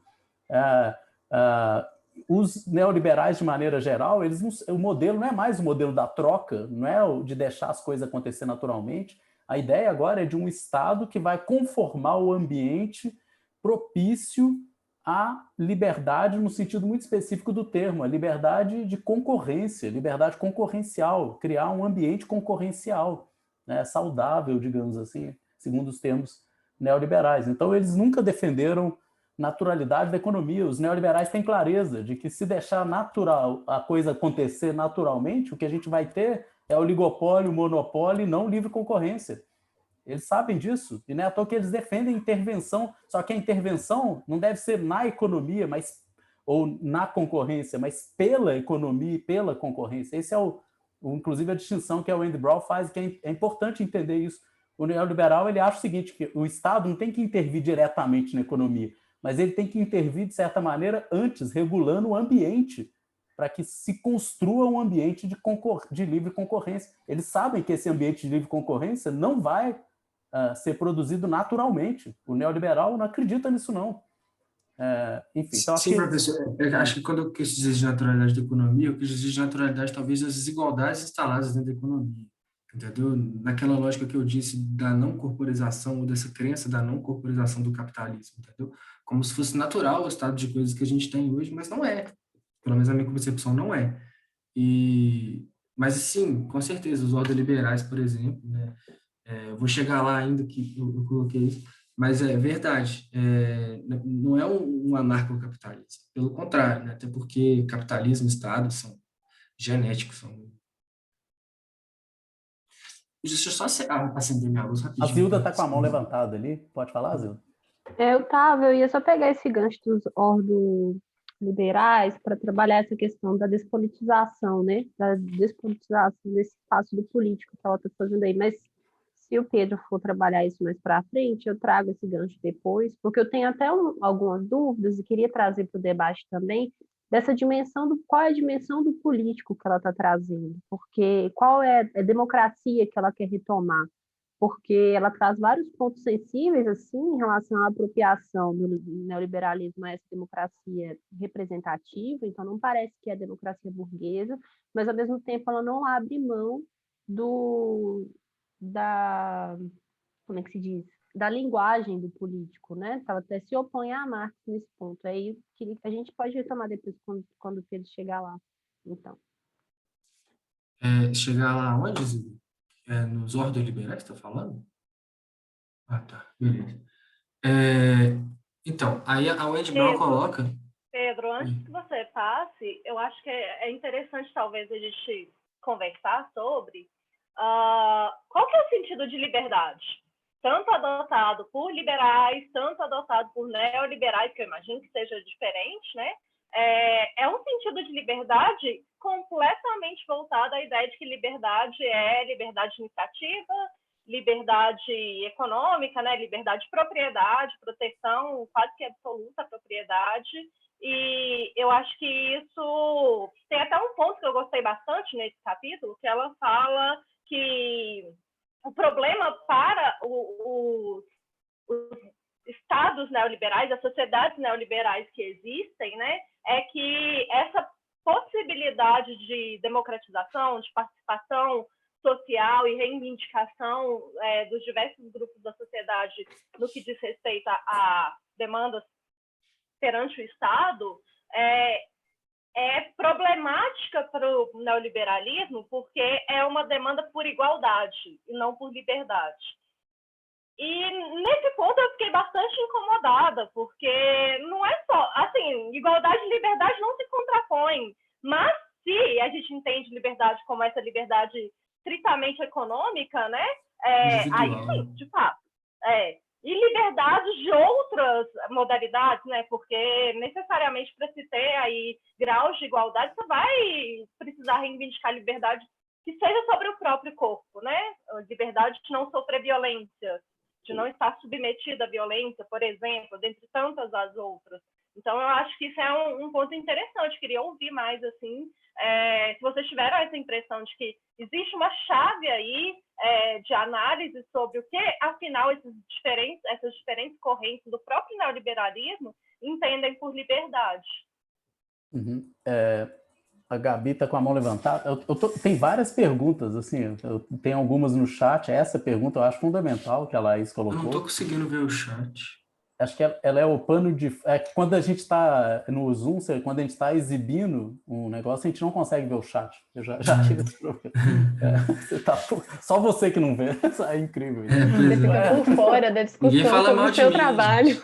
Os neoliberais, de maneira geral, o modelo não é mais o modelo da troca, não é o de deixar as coisas acontecer naturalmente. A ideia agora é de um Estado que vai conformar o ambiente propício à liberdade, no sentido muito específico do termo, a liberdade de concorrência, liberdade concorrencial, criar um ambiente concorrencial, né, saudável, digamos assim, segundo os termos neoliberais. Então, eles nunca defenderam naturalidade da economia. Os neoliberais têm clareza de que se deixar natural a coisa acontecer naturalmente, o que a gente vai ter é oligopólio, monopólio e não livre concorrência. Eles sabem disso, e não é à toa que eles defendem intervenção, só que a intervenção não deve ser na economia, ou na concorrência, mas pela economia e pela concorrência. Esse é inclusive a distinção que a Wendy Brown faz, que é importante entender isso. O neoliberal, ele acha o seguinte, que o Estado não tem que intervir diretamente na economia, mas ele tem que intervir, de certa maneira, antes, regulando o ambiente, para que se construa um ambiente de livre concorrência. Eles sabem que esse ambiente de livre concorrência não vai ser produzido naturalmente. O neoliberal não acredita nisso, não. Enfim, então acho Sim, que... professor. Eu acho que quando eu quis dizer de naturalidade da economia, eu quis dizer de naturalidade, talvez, das desigualdades instaladas dentro da economia. Entendeu? Naquela lógica que eu disse da não corporização, ou dessa crença da não corporização do capitalismo, entendeu? Como se fosse natural o estado de coisas que a gente tem hoje, mas não é. Pelo menos a minha concepção não é. Mas, sim, com certeza, os ordoliberais, por exemplo, né? Eu vou chegar lá ainda que eu coloquei isso, mas é verdade, não é um anarcocapitalismo, pelo contrário, né? Até porque capitalismo e Estado são genéticos. Deixa eu só acender minha luz A rapidinho. Zilda está com a mão levantada ali. Pode falar, Zilda? Eu ia só pegar esse gancho dos ordoliberais para trabalhar essa questão da despolitização, né? Da despolitização desse espaço do político que ela está fazendo aí. Mas se o Pedro for trabalhar isso mais para frente, eu trago esse gancho depois, porque eu tenho até algumas dúvidas e queria trazer para o debate também dessa dimensão qual é a dimensão do político que ela está trazendo, porque qual é a democracia que ela quer retomar, porque ela traz vários pontos sensíveis assim em relação à apropriação do neoliberalismo a essa democracia representativa, então não parece que é a democracia burguesa, mas ao mesmo tempo ela não abre mão da, como é que se diz? da linguagem do político, né? Ela até se opõe a Marx nesse ponto. Aí a gente pode retomar depois quando o Pedro chegar lá. Então. Chegar lá onde, Zizi? Nos ordoliberais, está falando? Ah, tá. Beleza. Então, aí a Wendy Brown coloca... Pedro, antes que você passe, eu acho que é interessante talvez a gente conversar sobre qual que é o sentido de liberdade, tanto adotado por liberais, tanto adotado por neoliberais, que eu imagino que seja diferente, né? É um sentido de liberdade completamente voltado à ideia de que liberdade é liberdade administrativa, liberdade econômica, né? Liberdade de propriedade, proteção quase que absoluta à propriedade. E eu acho que isso tem até um ponto que eu gostei bastante nesse capítulo, que ela fala que o problema para os estados neoliberais, as sociedades neoliberais que existem, né, é que essa possibilidade de democratização, de participação social e reivindicação dos diversos grupos da sociedade no que diz respeito a demandas perante o Estado é problemática para o neoliberalismo, porque é uma demanda por igualdade e não por liberdade. E nesse ponto eu fiquei bastante incomodada, porque não é só, assim, igualdade e liberdade não se contrapõem, mas se a gente entende liberdade como essa liberdade estritamente econômica, né, aí sim, de fato, e liberdades de outras modalidades, né? Porque necessariamente para se ter aí graus de igualdade, você vai precisar reivindicar liberdade que seja sobre o próprio corpo, né? Liberdade de não sofrer violência, de não estar submetida à violência, por exemplo, dentre tantas as outras. Então, eu acho que isso é um ponto interessante. Queria ouvir mais, assim, se vocês tiveram essa impressão de que existe uma chave aí de análise sobre o que, afinal, essas diferentes correntes do próprio neoliberalismo entendem por liberdade. Uhum. A Gabi está com a mão levantada. Tem várias perguntas, assim, eu tenho algumas no chat. Essa pergunta eu acho fundamental que a Laís colocou. Eu não estou conseguindo ver o chat. Acho que ela é o pano de... quando a gente está no Zoom, quando a gente está exibindo um negócio, a gente não consegue ver o chat. Eu já tive esse problema. Só você que não vê. Isso é incrível. Você fica por fora da discussão sobre o seu trabalho.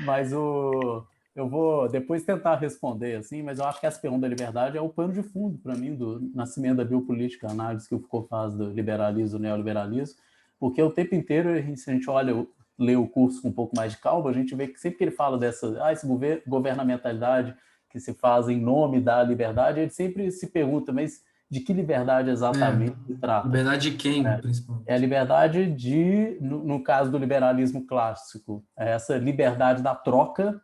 Mas eu vou depois tentar responder, assim, mas eu acho que essa pergunta da liberdade é o pano de fundo, para mim, do nascimento da biopolítica, a análise que o Foucault faz do liberalismo, do neoliberalismo, porque o tempo inteiro, se a gente lê o curso com um pouco mais de calma, a gente vê que sempre que ele fala dessa governamentalidade que se faz em nome da liberdade, ele sempre se pergunta, mas de que liberdade exatamente se trata? Liberdade de quem, principalmente? É a liberdade no caso do liberalismo clássico, essa liberdade da troca,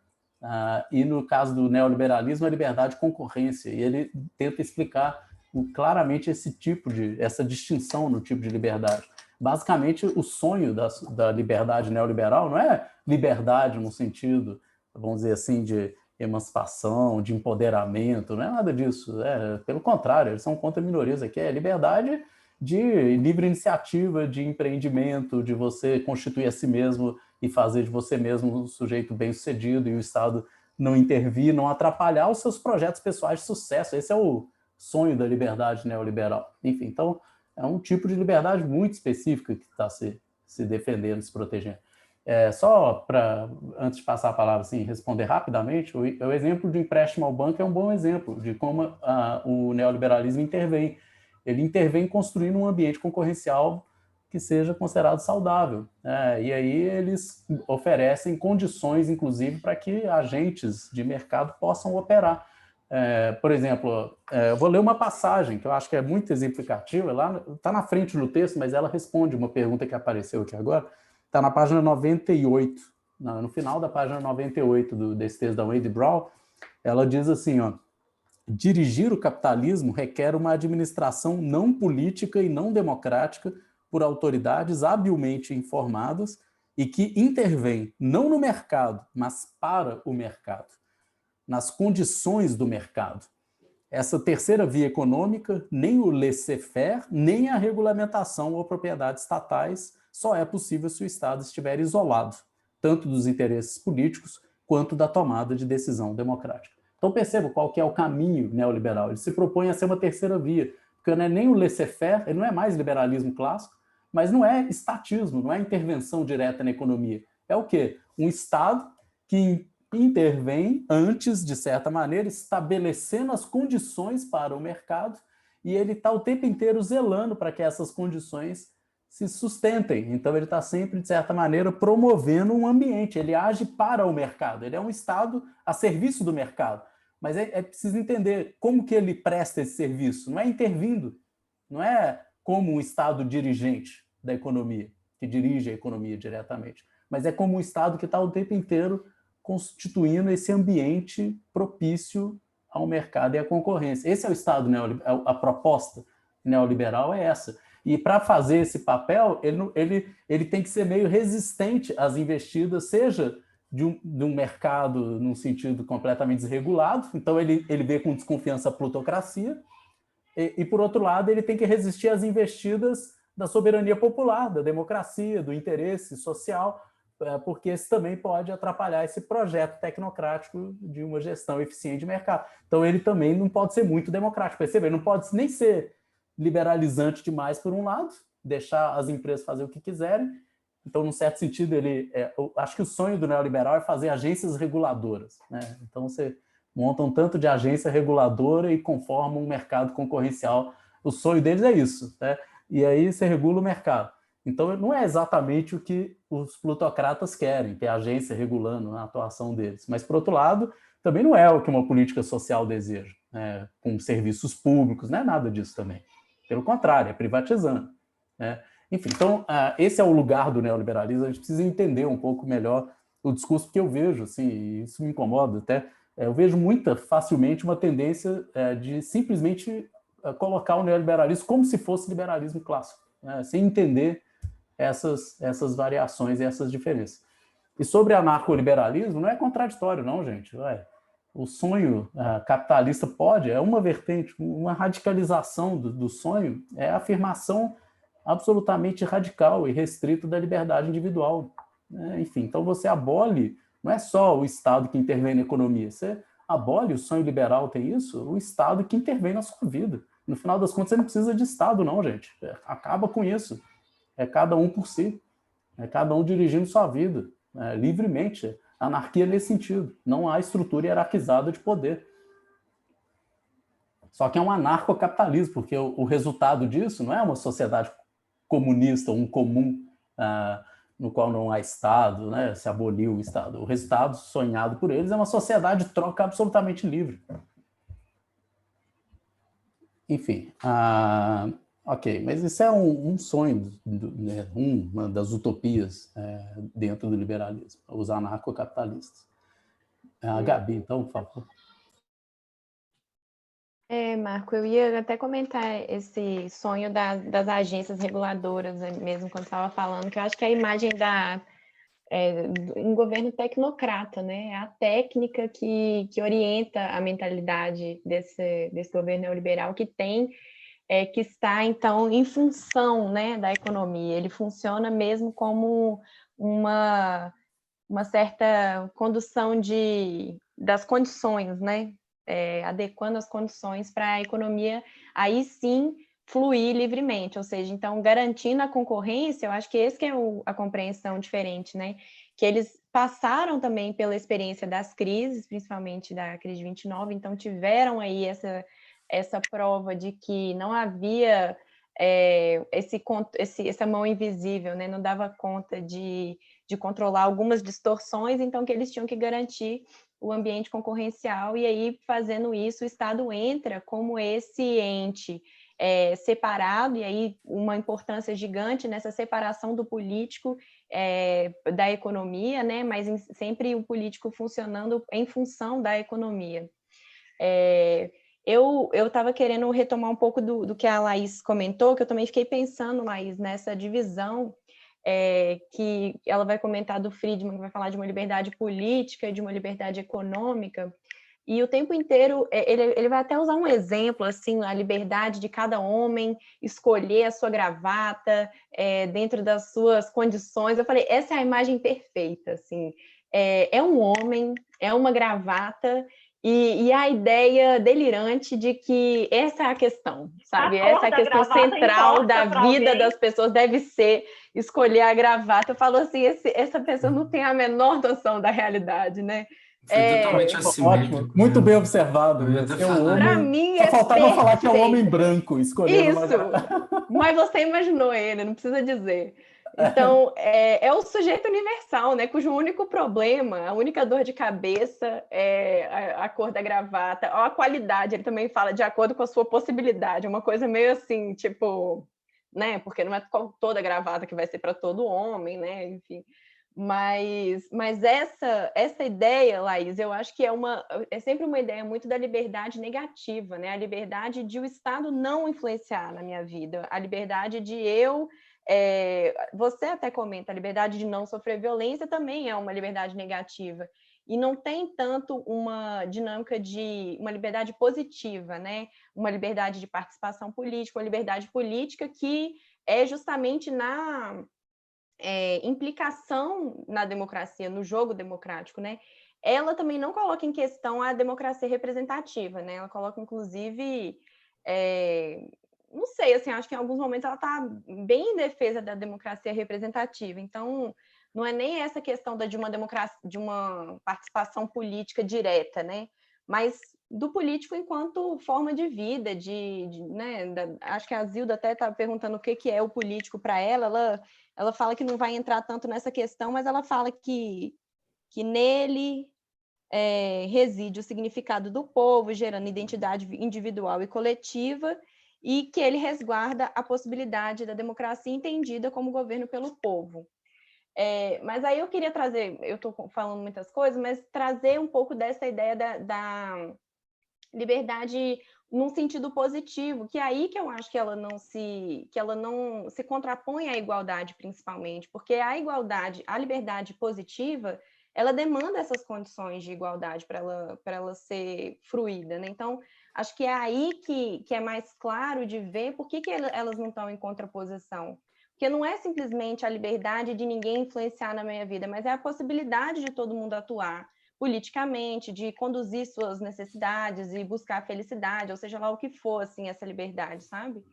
e no caso do neoliberalismo, a liberdade de concorrência. E ele tenta explicar claramente essa distinção no tipo de liberdade. Basicamente, o sonho da liberdade neoliberal não é liberdade no sentido, vamos dizer assim, de emancipação, de empoderamento, não é nada disso. Pelo contrário, eles são contra minorias aqui. É liberdade de livre iniciativa, de empreendimento, de você constituir a si mesmo e fazer de você mesmo um sujeito bem-sucedido e o Estado não intervir, não atrapalhar os seus projetos pessoais de sucesso. Esse é o sonho da liberdade neoliberal. Enfim, então, é um tipo de liberdade muito específica que está se defendendo, se protegendo. Só para, antes de passar a palavra, assim, responder rapidamente, o exemplo de empréstimo ao banco é um bom exemplo de como o neoliberalismo intervém. Ele intervém construindo um ambiente concorrencial que seja considerado saudável. E aí eles oferecem condições, inclusive, para que agentes de mercado possam operar. Por exemplo, eu vou ler uma passagem que eu acho que é muito exemplificativa, está na frente do texto, mas ela responde uma pergunta que apareceu aqui agora, está na página 98, no final da página 98 desse texto da Wendy Brown, ela diz assim, dirigir o capitalismo requer uma administração não política e não democrática por autoridades habilmente informadas e que intervêm não no mercado, mas para o mercado, nas condições do mercado. essa terceira via econômica, nem o laissez-faire, nem a regulamentação ou propriedades estatais só é possível se o Estado estiver isolado, tanto dos interesses políticos quanto da tomada de decisão democrática. Então perceba qual que é o caminho neoliberal. Ele se propõe a ser uma terceira via, porque não é nem o laissez-faire, ele não é mais liberalismo clássico, mas não é estatismo, não é intervenção direta na economia. É o quê? Um Estado que intervém antes, de certa maneira, estabelecendo as condições para o mercado, e ele está o tempo inteiro zelando para que essas condições se sustentem. Então ele está sempre, de certa maneira, promovendo um ambiente, ele age para o mercado, ele é um Estado a serviço do mercado. Mas é preciso entender como que ele presta esse serviço, não é intervindo, não é como um Estado dirigente da economia, que dirige a economia diretamente, mas é como um Estado que está o tempo inteiro constituindo esse ambiente propício ao mercado e à concorrência. Esse é o Estado neoliberal, a proposta neoliberal é essa. E para fazer esse papel, ele tem que ser meio resistente às investidas, seja de um mercado num sentido completamente desregulado, então ele vê com desconfiança a plutocracia, e por outro lado, ele tem que resistir às investidas da soberania popular, da democracia, do interesse social, porque esse também pode atrapalhar esse projeto tecnocrático de uma gestão eficiente de mercado. Então ele também não pode ser muito democrático, percebe? Ele não pode nem ser liberalizante demais por um lado, deixar as empresas fazer o que quiserem. Então, num certo sentido, eu acho que o sonho do neoliberal é fazer agências reguladoras, né? Então você monta um tanto de agência reguladora e conforma um mercado concorrencial. O sonho deles é isso, né? E aí você regula o mercado. Então, não é exatamente o que os plutocratas querem, ter agência regulando a atuação deles. Mas, por outro lado, também não é o que uma política social deseja, né? Com serviços públicos, não é nada disso também. Pelo contrário, é privatizando, né? Enfim, então, esse é o lugar do neoliberalismo. A gente precisa entender um pouco melhor o discurso, porque eu vejo, assim, e isso me incomoda até, eu vejo muito facilmente uma tendência de simplesmente colocar o neoliberalismo como se fosse liberalismo clássico, né? Sem entender essas variações e essas diferenças. E sobre anarcoliberalismo, não é contraditório, não, gente. O sonho capitalista é uma vertente, uma radicalização do sonho, é a afirmação absolutamente radical e restrita da liberdade individual. Enfim, então você abole, não é só o Estado que intervém na economia, você abole, o sonho liberal tem isso, o Estado que intervém na sua vida. No final das contas, você não precisa de Estado, não, gente. Acaba com isso. É cada um por si. É cada um dirigindo sua vida, livremente. Anarquia nesse sentido. Não há estrutura hierarquizada de poder. Só que é um anarcocapitalismo, porque o resultado disso não é uma sociedade comunista, um comum no qual não há Estado, né? Se aboliu o Estado. O resultado sonhado por eles é uma sociedade de troca absolutamente livre. Enfim, ok, mas isso é um sonho, né? Uma das utopias dentro do liberalismo, os anarcocapitalistas. Gabi, então, por favor. Marco, eu ia até comentar esse sonho das agências reguladoras, né, mesmo quando estava falando, que eu acho que a imagem um governo tecnocrata, né? A técnica que orienta a mentalidade desse governo neoliberal que está, então, em função, né, da economia. Ele funciona mesmo como uma certa condução das condições, né? Adequando as condições para a economia, aí sim, fluir livremente, ou seja, então, garantindo a concorrência, eu acho que esse que é a compreensão diferente, né? Que eles passaram também pela experiência das crises, principalmente da crise de 29, então tiveram aí essa prova de que não havia essa mão invisível, né? Não dava conta de controlar algumas distorções, então que eles tinham que garantir o ambiente concorrencial, e aí, fazendo isso, o Estado entra como esse ente separado, e aí uma importância gigante nessa separação do político da economia, né? Mas sempre o político funcionando em função da economia. Eu estava querendo retomar um pouco do que a Laís comentou, que eu também fiquei pensando, Laís, nessa divisão que ela vai comentar do Friedman, que vai falar de uma liberdade política e de uma liberdade econômica. E o tempo inteiro, ele vai até usar um exemplo, assim, a liberdade de cada homem escolher a sua gravata dentro das suas condições. Eu falei, essa é a imagem perfeita, assim. É um homem, é uma gravata, e a ideia delirante de que essa é a questão, sabe? Essa é a questão central da vida das pessoas, deve ser escolher a gravata. Eu falo assim, essa pessoa não tem a menor noção da realidade, né? Foi totalmente assimétrico. Ótimo, muito bem observado. Para mim só faltava perfeito. Falar que é um homem branco escolhendo isso, mas você imaginou ele, não precisa dizer. Então, é o sujeito universal, né? Cujo único problema, a única dor de cabeça é a cor da gravata, ou a qualidade. Ele também fala de acordo com a sua possibilidade, uma coisa meio assim, tipo, né? Porque não é toda gravata que vai ser para todo homem, né? Enfim. Mas essa ideia, Laís, eu acho que é sempre uma ideia muito da liberdade negativa, né? A liberdade de o Estado não influenciar na minha vida, a liberdade de você até comenta, a liberdade de não sofrer violência também é uma liberdade negativa. E não tem tanto uma dinâmica de uma liberdade positiva, né? Uma liberdade de participação política, uma liberdade política que é justamente na implicação na democracia, no jogo democrático, né? Ela também não coloca em questão a democracia representativa, né? Ela coloca, inclusive, não sei, assim, acho que em alguns momentos ela está bem em defesa da democracia representativa. Então, não é nem essa questão de uma democracia, de uma participação política direta, né? Mas do político enquanto forma de vida, né? Acho que a Zilda até está perguntando o que é o político para ela fala que não vai entrar tanto nessa questão, mas ela fala que nele reside o significado do povo, gerando identidade individual e coletiva, e que ele resguarda a possibilidade da democracia entendida como governo pelo povo. Mas aí eu queria trazer, eu estou falando muitas coisas, mas trazer um pouco dessa ideia da liberdade num sentido positivo, que é aí que eu acho que ela não se contrapõe à igualdade, principalmente, porque a igualdade, a liberdade positiva, ela demanda essas condições de igualdade para ela ser fruída, né? Então, acho que é aí que é mais claro de ver por que elas não estão em contraposição. Porque não é simplesmente a liberdade de ninguém influenciar na minha vida, mas é a possibilidade de todo mundo atuar politicamente, de conduzir suas necessidades e buscar a felicidade, ou seja lá o que for, assim, essa liberdade, sabe?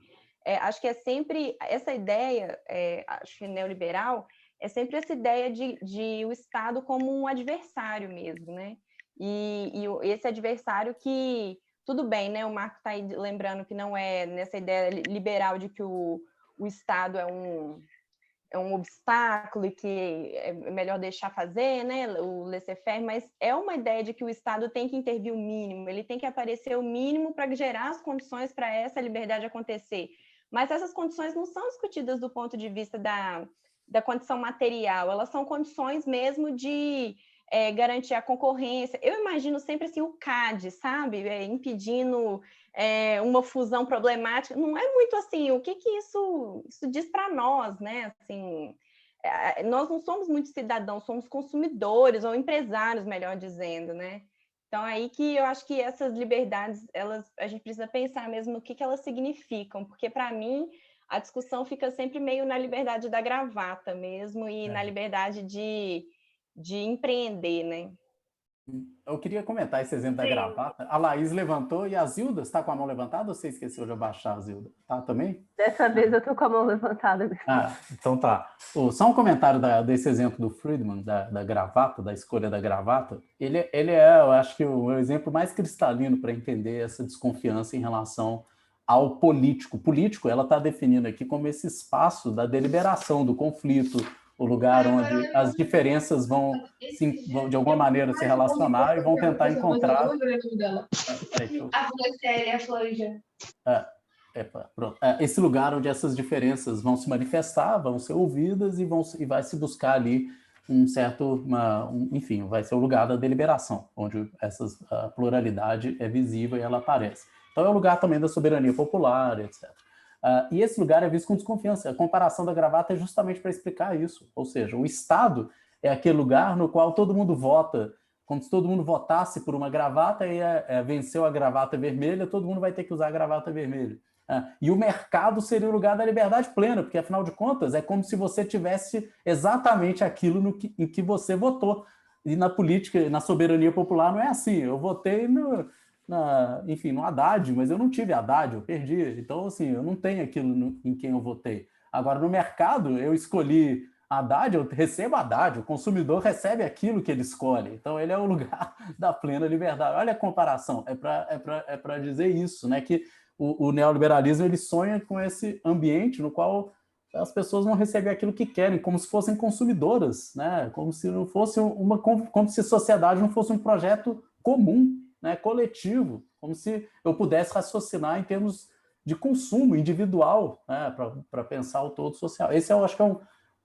Acho que é sempre essa ideia, acho que neoliberal, é sempre essa ideia de o Estado como um adversário mesmo, né? E esse adversário que, tudo bem, né? O Marco está aí lembrando que não é nessa ideia liberal de que o Estado é um obstáculo e que é melhor deixar fazer, né, o laissez-faire, mas é uma ideia de que o Estado tem que intervir o mínimo, ele tem que aparecer o mínimo para gerar as condições para essa liberdade acontecer. Mas essas condições não são discutidas do ponto de vista da condição material, elas são condições mesmo de garantir a concorrência. Eu imagino sempre assim o CAD, sabe? Impedindo uma fusão problemática. Não é muito assim, o que isso diz para nós, né? Assim, nós não somos muito cidadãos, somos consumidores ou empresários, melhor dizendo, né? Então, aí que eu acho que essas liberdades, a gente precisa pensar mesmo no que elas significam, porque, para mim, a discussão fica sempre meio na liberdade da gravata mesmo e na liberdade de empreender, né? Eu queria comentar esse exemplo da gravata. A Laís levantou e a Zilda está com a mão levantada ou você esqueceu de abaixar a Zilda? Tá também? Dessa vez eu estou com a mão levantada. Então tá. Só um comentário desse exemplo do Friedman, da gravata, da escolha da gravata. Ele é, eu acho que, o exemplo mais cristalino para entender essa desconfiança em relação ao político. Político, ela está definindo aqui como esse espaço da deliberação, do conflito, o lugar onde as diferenças vão de alguma maneira se relacionar e vão tentar encontrar... esse lugar onde essas diferenças vão se manifestar, vão ser ouvidas e vai se buscar ali um certo... enfim, vai ser o lugar da deliberação, onde a pluralidade é visível e ela aparece. Então é o lugar também da soberania popular, etc. E esse lugar é visto com desconfiança. A comparação da gravata é justamente para explicar isso. Ou seja, o Estado é aquele lugar no qual todo mundo vota como se todo mundo votasse por uma gravata e venceu a gravata vermelha, todo mundo vai ter que usar a gravata vermelha. E o mercado seria o lugar da liberdade plena, porque, afinal de contas, é como se você tivesse exatamente aquilo em que você votou. E na política, na soberania popular, não é assim. Eu votei enfim, no Haddad, mas eu não tive Haddad, eu perdi. Então, assim, eu não tenho aquilo em quem eu votei. Agora, no mercado, eu escolhi Haddad, eu recebo Haddad, o consumidor recebe aquilo que ele escolhe. Então, ele é o lugar da plena liberdade. Olha a comparação, é para dizer isso, né? Que o neoliberalismo ele sonha com esse ambiente no qual as pessoas vão receber aquilo que querem, como se fossem consumidoras, né? Como se não fosse como se a sociedade não fosse um projeto comum, né? Coletivo, como se eu pudesse raciocinar em termos de consumo individual, né? Para pensar o todo social. Esse eu acho que é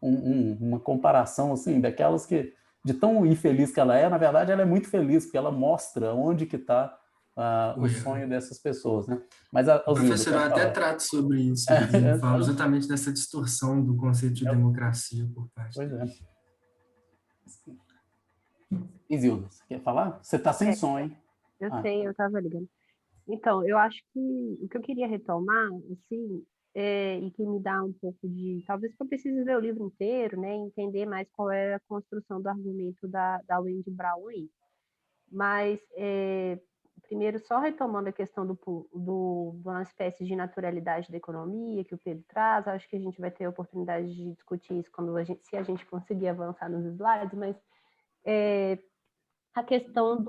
uma comparação assim daquelas que, de tão infeliz que ela é, na verdade ela é muito feliz porque ela mostra onde que está o sonho dessas pessoas, né? Mas o professor até trata sobre isso, fala exatamente dessa distorção do conceito de democracia por parte dele. Pois é. Isilda, você quer falar? Você está sem som, hein? Eu sei, eu estava ligando. Então, eu acho que o que eu queria retomar, assim, e que me dá um pouco de... Talvez que eu precise ler o livro inteiro, né? Entender mais qual é a construção do argumento da Wendy Brown aí. Mas, primeiro, só retomando a questão de uma espécie de naturalidade da economia que o Pedro traz, acho que a gente vai ter a oportunidade de discutir isso se a gente conseguir avançar nos slides, mas a questão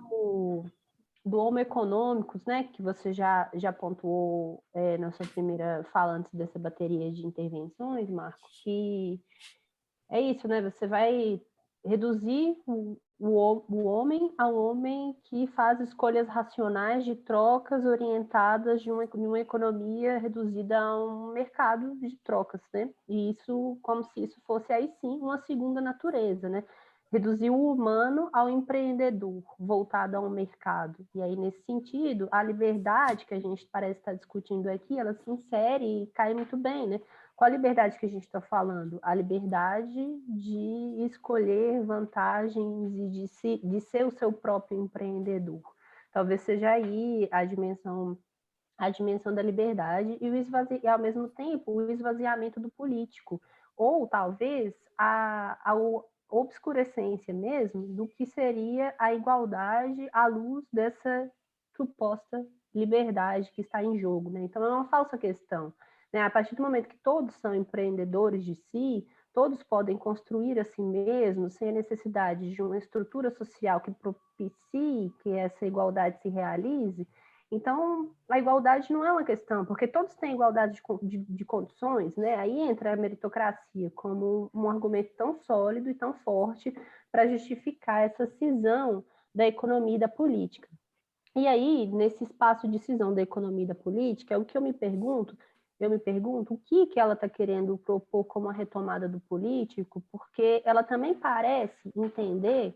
do Homo econômicos, né, que você já pontuou na sua primeira fala antes dessa bateria de intervenções, Marco, que é isso, né, você vai reduzir o homem ao homem que faz escolhas racionais de trocas orientadas de uma economia reduzida a um mercado de trocas, né? E isso, como se isso fosse aí sim uma segunda natureza, né? Reduzir o humano ao empreendedor, voltado a um mercado. E aí, nesse sentido, a liberdade que a gente parece estar discutindo aqui, ela se insere e cai muito bem, né? Qual a liberdade que a gente está falando? A liberdade de escolher vantagens e de ser o seu próprio empreendedor. Talvez seja aí a dimensão da liberdade e ao mesmo tempo, o esvaziamento do político. Ou, talvez, a obscurecência mesmo do que seria a igualdade à luz dessa suposta liberdade que está em jogo, né? Então, é uma falsa questão. A partir do momento que todos são empreendedores de si, todos podem construir a si mesmos sem a necessidade de uma estrutura social que propicie que essa igualdade se realize. Então, a igualdade não é uma questão, porque todos têm igualdade de condições, né? Aí entra a meritocracia como um argumento tão sólido e tão forte para justificar essa cisão da economia e da política. E aí, nesse espaço de cisão da economia e da política, o que eu me pergunto o que ela está querendo propor como a retomada do político, porque ela também parece entender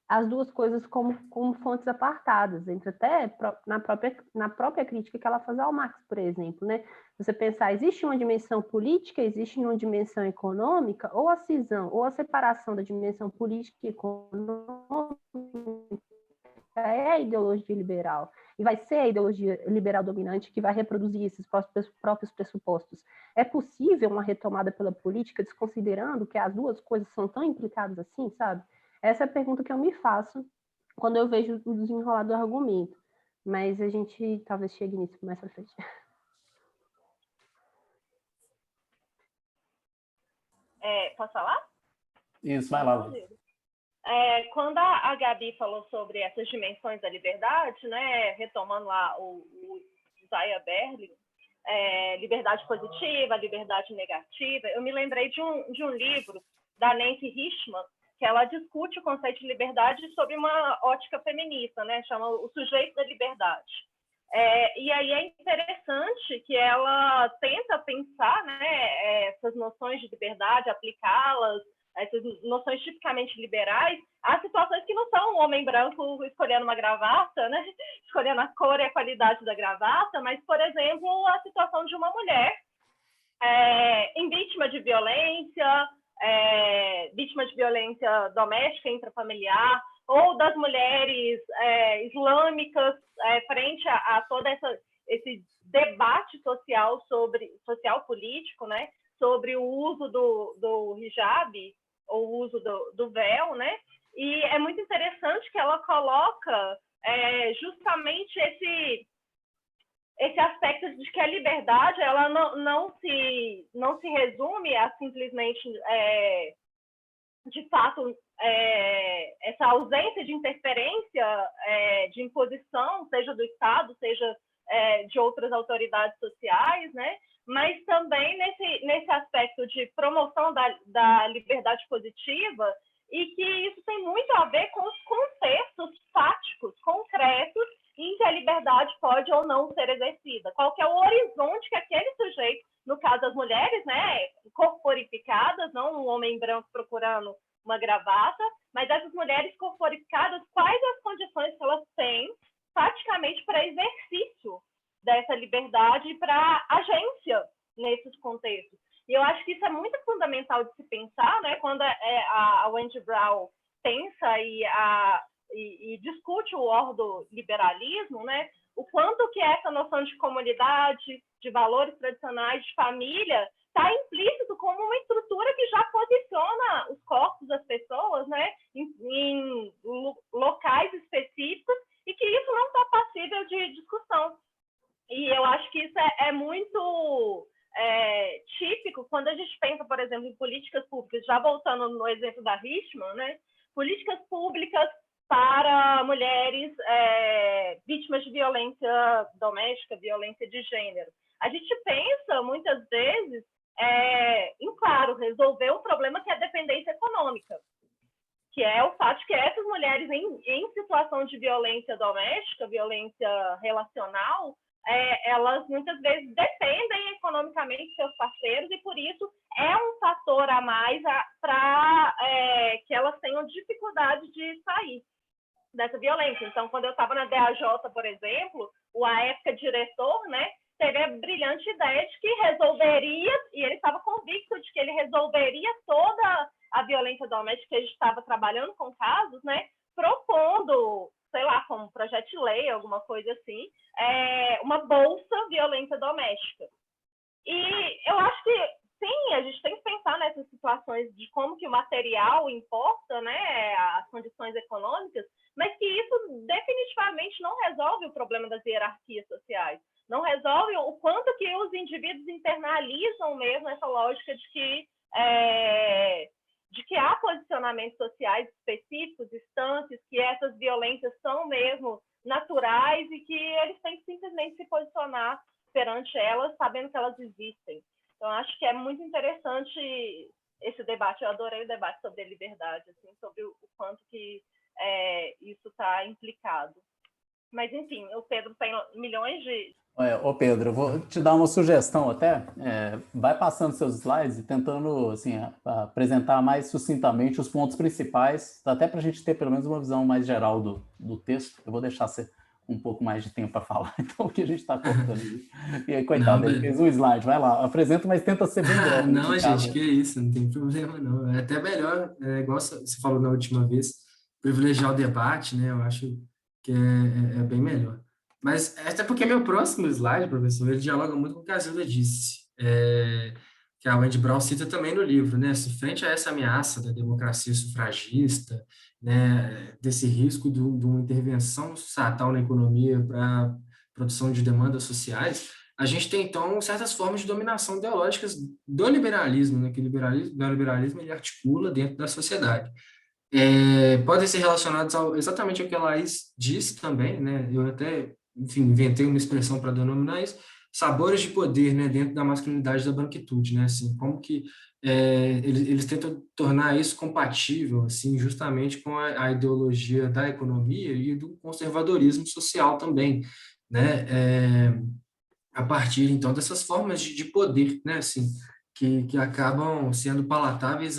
as duas coisas como fontes apartadas, entre até na própria crítica que ela faz ao Marx, por exemplo, né? Você pensar, existe uma dimensão política, existe uma dimensão econômica, ou a cisão, ou a separação da dimensão política e econômica é a ideologia liberal, e vai ser a ideologia liberal dominante que vai reproduzir esses próprios pressupostos. É possível uma retomada pela política, desconsiderando que as duas coisas são tão implicadas assim, sabe? Essa é a pergunta que eu me faço quando eu vejo o desenrolar do argumento. Mas a gente talvez chegue nisso mais pra frente. Posso falar? Isso, vai lá. Quando a Gabi falou sobre essas dimensões da liberdade, né, retomando lá o Isaiah Berlin, liberdade positiva, liberdade negativa, eu me lembrei de um livro da Nancy Richman, que ela discute o conceito de liberdade sob uma ótica feminista, né, chama O Sujeito da Liberdade. E aí é interessante que ela tenta pensar, né, essas noções de liberdade, aplicá-las, essas noções tipicamente liberais, há situações que não são um homem branco escolhendo uma gravata, né? Escolhendo a cor e a qualidade da gravata, mas, por exemplo, a situação de uma mulher vítima de violência doméstica, intrafamiliar, ou das mulheres islâmicas frente a todo esse debate social político, né, sobre o uso do hijab, ou o uso do véu, né? E é muito interessante que ela coloca justamente esse aspecto de que a liberdade ela não se resume a simplesmente de fato essa ausência de interferência, de imposição, seja do Estado, seja de outras autoridades sociais, né? Mas também nesse aspecto de promoção da liberdade positiva, e que isso tem muito a ver com os contextos fáticos, concretos, em que a liberdade pode ou não ser exercida. Qual que é o horizonte que aquele sujeito, no caso das mulheres, né, corporificadas, não um homem branco procurando uma gravata, mas essas mulheres corporificadas, quais as condições que elas têm, faticamente, para exercício dessa liberdade e para agência nesses contextos. E eu acho que isso é muito fundamental de se pensar, né, quando a Wendy Brown pensa e discute o ordoliberalismo, né, o quanto que essa noção de comunidade, de valores tradicionais, de família, está implícito como uma estrutura que já posiciona os corpos das pessoas, né, em locais específicos, e que isso não está passível de discussão. E eu acho que isso é muito típico quando a gente pensa, por exemplo, em políticas públicas, já voltando no exemplo da Richman, né, políticas públicas para mulheres vítimas de violência doméstica, violência de gênero. A gente pensa, muitas vezes, em, claro, resolver o problema que é a dependência econômica, que é o fato de que essas mulheres em situação de violência doméstica, violência relacional, elas muitas vezes dependem economicamente de seus parceiros, e por isso é um fator a mais para que elas tenham dificuldade de sair dessa violência. Então, quando eu estava na DAJ, por exemplo, o AEPCA diretor, né, teve a brilhante ideia de que resolveria, e ele estava convicto de que ele resolveria toda a violência doméstica, que a gente estava trabalhando com casos, né, propondo, sei lá, como projeto de lei, alguma coisa assim, uma bolsa violência doméstica. E eu acho que, sim, a gente tem que pensar nessas situações de como que o material importa, né, as condições econômicas, mas que isso definitivamente não resolve o problema das hierarquias sociais, não resolve o quanto que os indivíduos internalizam mesmo essa lógica de que há posicionamentos sociais específicos, instâncias, que essas violências são mesmo naturais e que eles têm que simplesmente se posicionar perante elas, sabendo que elas existem. Então, acho que é muito interessante esse debate. Eu adorei o debate sobre a liberdade, assim, sobre o quanto que isso está implicado. Mas, enfim, o Pedro tem milhões de... Ô Pedro, eu vou te dar uma sugestão até. Vai passando seus slides e tentando assim, apresentar mais sucintamente os pontos principais, até para a gente ter pelo menos uma visão mais geral do texto. Eu vou deixar você um pouco mais de tempo para falar, então o que a gente está cortando. E aí, coitado, ele fez um slide, vai lá, apresenta, mas tenta ser bem breve. Não, gente, que isso, não tem problema não. É até melhor, igual você falou na última vez, privilegiar o debate, né? Eu acho que é bem melhor. Mas até porque meu próximo slide, professor, ele dialoga muito com o que a Zilda disse, que a Wendy Brown cita também no livro, né? Frente a essa ameaça da democracia sufragista, né, desse risco de uma intervenção estatal na economia para produção de demandas sociais, a gente tem, então, certas formas de dominação ideológicas do liberalismo, né? Que o neoliberalismo ele articula dentro da sociedade. Podem ser relacionados exatamente ao que a Laís disse também, né? Eu até, enfim, inventei uma expressão para denominar isso, sabores de poder, né, dentro da masculinidade da branquitude, né, assim, como que eles tentam tornar isso compatível, assim, justamente com a ideologia da economia e do conservadorismo social também, né, a partir, então, dessas formas de poder, né, assim, que acabam sendo palatáveis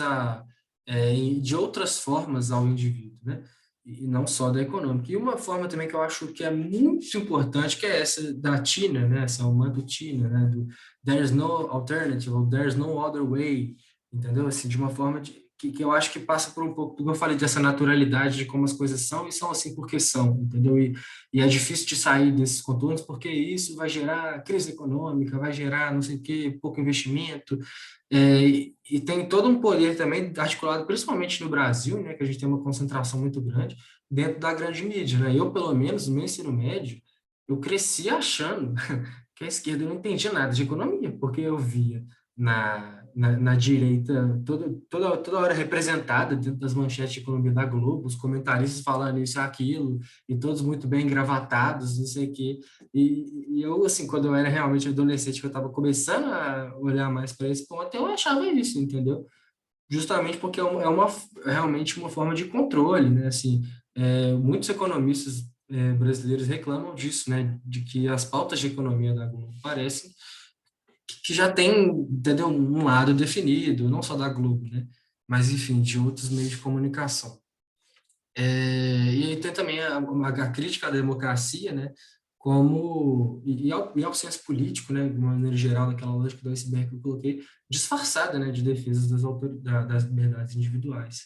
de outras formas ao indivíduo, né, e não só da econômica. E uma forma também que eu acho que é muito importante, que é essa da Tina, né, essa uma do Tina, né, do there's no alternative, ou there's no other way, entendeu? Assim, de uma forma que eu acho que passa por um pouco do que eu falei, dessa naturalidade de como as coisas são, e são assim porque são, entendeu? E é difícil de sair desses contornos, porque isso vai gerar crise econômica, vai gerar não sei o quê, pouco investimento, e tem todo um poder também articulado, principalmente no Brasil, né, que a gente tem uma concentração muito grande, dentro da grande mídia, né? Eu, pelo menos, no meu ensino médio, eu cresci achando que a esquerda não entendia nada de economia, porque eu via na direita toda hora representada dentro das manchetes de economia da Globo, os comentaristas falando isso e aquilo, e todos muito bem engravatados, não sei o quê. E eu, assim, quando eu era realmente adolescente, que eu estava começando a olhar mais para esse ponto, eu achava isso, entendeu? Justamente porque realmente uma forma de controle, né? Assim, muitos economistas brasileiros reclamam disso, né? De que as pautas de economia da Globo parecem que já tem, entendeu, um lado definido, não só da Globo, né? Mas, enfim, de outros meios de comunicação. E aí tem também a crítica à democracia, né? E ao senso político, né? De uma maneira geral, daquela lógica do iceberg que eu coloquei, disfarçada, né? De defesa das liberdades individuais.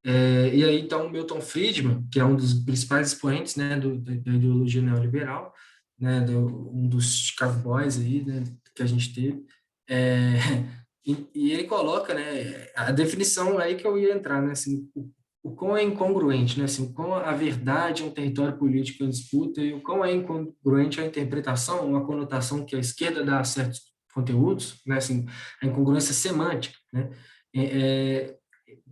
E aí, então, Milton Friedman, que é um dos principais expoentes, né? Da ideologia neoliberal, né? Um dos Chicago Boys aí, né? Que a gente teve, e ele coloca, né, a definição aí que eu ia entrar, né, assim, o quão é incongruente, né, assim, o quão a verdade é um território político em disputa e o quão é incongruente a interpretação, uma conotação que a esquerda dá a certos conteúdos, né, assim, a incongruência semântica, né,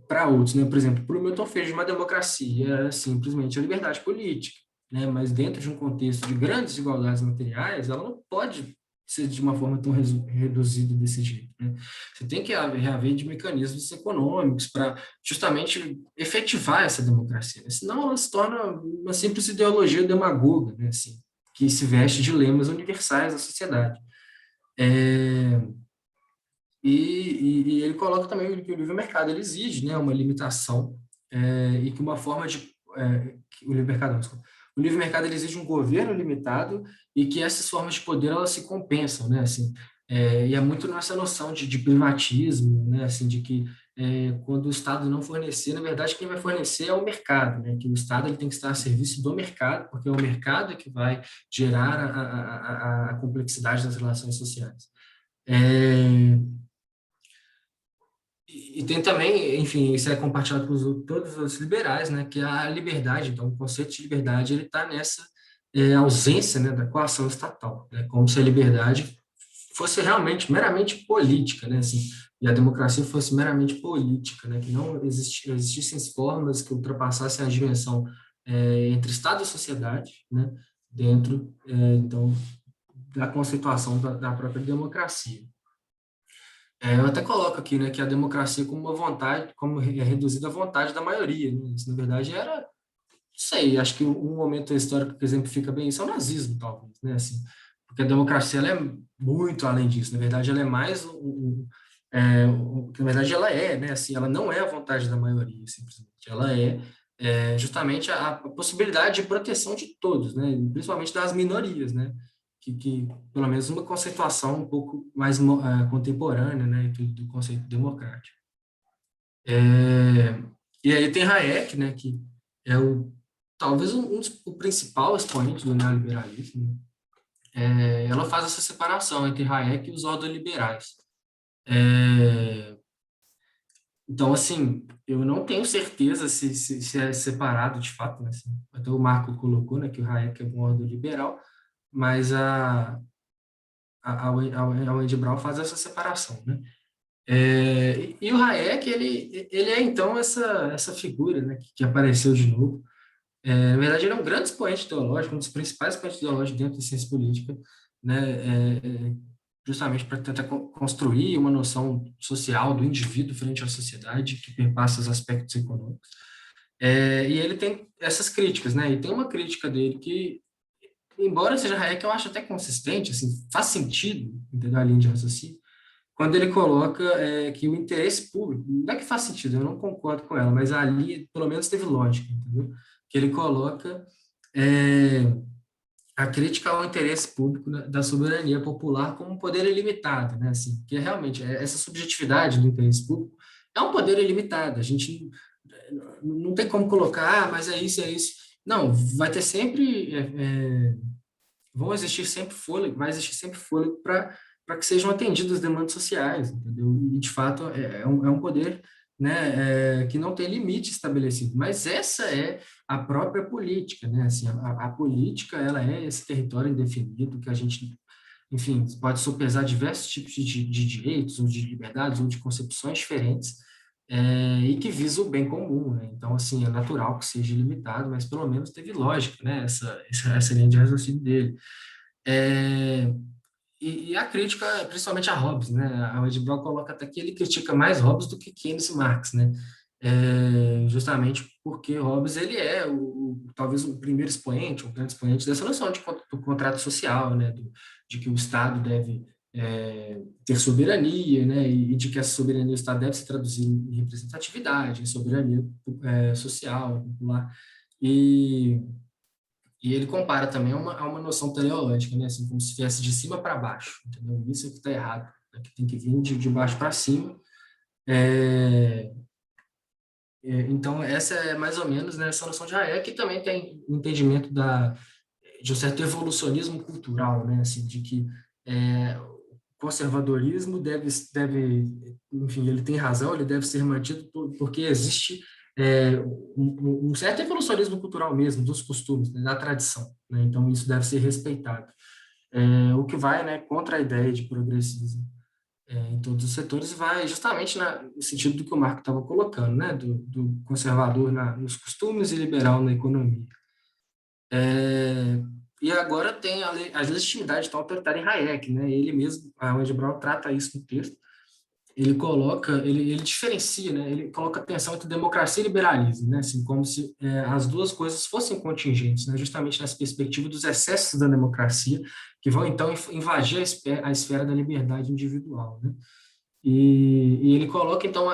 para outros, né, por exemplo, para o Milton Friedman, uma democracia é simplesmente a liberdade política, né, mas dentro de um contexto de grandes desigualdades materiais, ela não pode ser de uma forma tão reduzida desse jeito, né? Você tem que haver de mecanismos econômicos para justamente efetivar essa democracia, né? Senão ela se torna uma simples ideologia demagoga, né? Assim, que se veste de lemas universais da sociedade. E ele coloca também que o livre mercado ele exige, né, uma limitação e que uma forma de o livre mercado ele exige um governo limitado e que essas formas de poder elas se compensam, né, assim, e é muito nessa noção de privatismo, né, assim, de que quando o Estado não fornecer, na verdade quem vai fornecer é o mercado, né, que o Estado ele tem que estar a serviço do mercado, porque é o mercado que vai gerar a complexidade das relações sociais. E tem também, enfim, isso é compartilhado por todos os liberais, né, que a liberdade, então, o conceito de liberdade, ele está nessa ausência, né, da coação estatal, né, como se a liberdade fosse realmente, meramente política, né, assim, e a democracia fosse meramente política, né, que não existissem formas que ultrapassassem a dimensão entre Estado e sociedade, né, dentro, então, da conceituação da própria democracia. Eu até coloco aqui, né, que a democracia como uma vontade, como é reduzida à vontade da maioria, né? Isso, na verdade, era, não sei, acho que um momento histórico que exemplifica bem isso é o nazismo, talvez, né, assim, porque a democracia, ela é muito além disso, na verdade, ela é mais, na verdade, ela né, assim, ela não é a vontade da maioria, simplesmente, ela justamente a possibilidade de proteção de todos, né, principalmente das minorias, né, que pelo menos uma conceituação um pouco mais contemporânea, né, do conceito democrático. E aí tem Hayek, né, que é talvez o principal expoente do neoliberalismo. Ela faz essa separação entre Hayek e os ordoliberais. Então, assim, eu não tenho certeza se é separado de fato, né, assim, até o Marco colocou, né, que o Hayek é um ordoliberal, mas a Wendy Brown faz essa separação, né? E o Hayek, ele é, então, essa figura, né, que apareceu de novo. Na verdade, ele é um grande expoente teológico, um dos principais expoentes teológicos dentro da ciência política, né, justamente para tentar construir uma noção social do indivíduo frente à sociedade que perpassa os aspectos econômicos. E ele tem essas críticas, né? E tem uma crítica dele que, embora seja Hayek, eu acho até consistente, assim, faz sentido, entendeu? A linha de raciocínio, quando ele coloca que o interesse público, não é que faz sentido, eu não concordo com ela, mas a linha, pelo menos, teve lógica, entendeu? Que ele coloca a crítica ao interesse público da soberania popular como um poder ilimitado, né? Assim, que realmente essa subjetividade do interesse público é um poder ilimitado. A gente não tem como colocar, mas é isso, é isso. Não, vai ter sempre, vão existir sempre fôlego, vai existir sempre fôlego para que sejam atendidas as demandas sociais, entendeu? E, de fato, é um poder, né, que não tem limite estabelecido. Mas essa é a própria política, né? Assim, a política, ela é esse território indefinido que a gente, enfim, pode sopesar diversos tipos de direitos, ou de liberdades, ou de concepções diferentes, e que visa o bem comum, né? Então, assim, é natural que seja limitado, mas pelo menos teve lógica, né? Essa linha de raciocínio dele. E a crítica, principalmente a Hobbes, né? A Ed Brown coloca até que ele critica mais Hobbes do que Keynes e Marx, né? Justamente porque Hobbes ele é talvez o primeiro expoente, o grande expoente dessa noção do contrato social, né? De que o Estado deve ter soberania, né? E de que essa soberania do Estado deve se traduzir em representatividade, em soberania social, popular. E ele compara também a uma noção teleológica, né? Assim, como se viesse de cima para baixo, entendeu? Isso é que está errado, né? Que tem que vir de baixo para cima. Então, essa é mais ou menos, né, essa noção de Hayek, que também tem um entendimento de um certo evolucionismo cultural, né? Assim, de que o conservadorismo enfim, ele tem razão, ele deve ser mantido porque existe um certo evolucionismo cultural mesmo, dos costumes, né, da tradição, né? Então, isso deve ser respeitado. O que vai, né, contra a ideia de progressismo em todos os setores, vai justamente no sentido do que o Marco estava colocando, né, do conservador nos costumes e liberal na economia. E agora tem a legitimidade tão autoritária em Hayek, né? Ele mesmo, a Ed Brown trata isso no texto. Ele diferencia, né? Ele coloca a tensão entre democracia e liberalismo, né? Assim, como se as duas coisas fossem contingentes, né? Justamente nessa perspectiva dos excessos da democracia, que vão então invadir a esfera da liberdade individual, né? E ele coloca então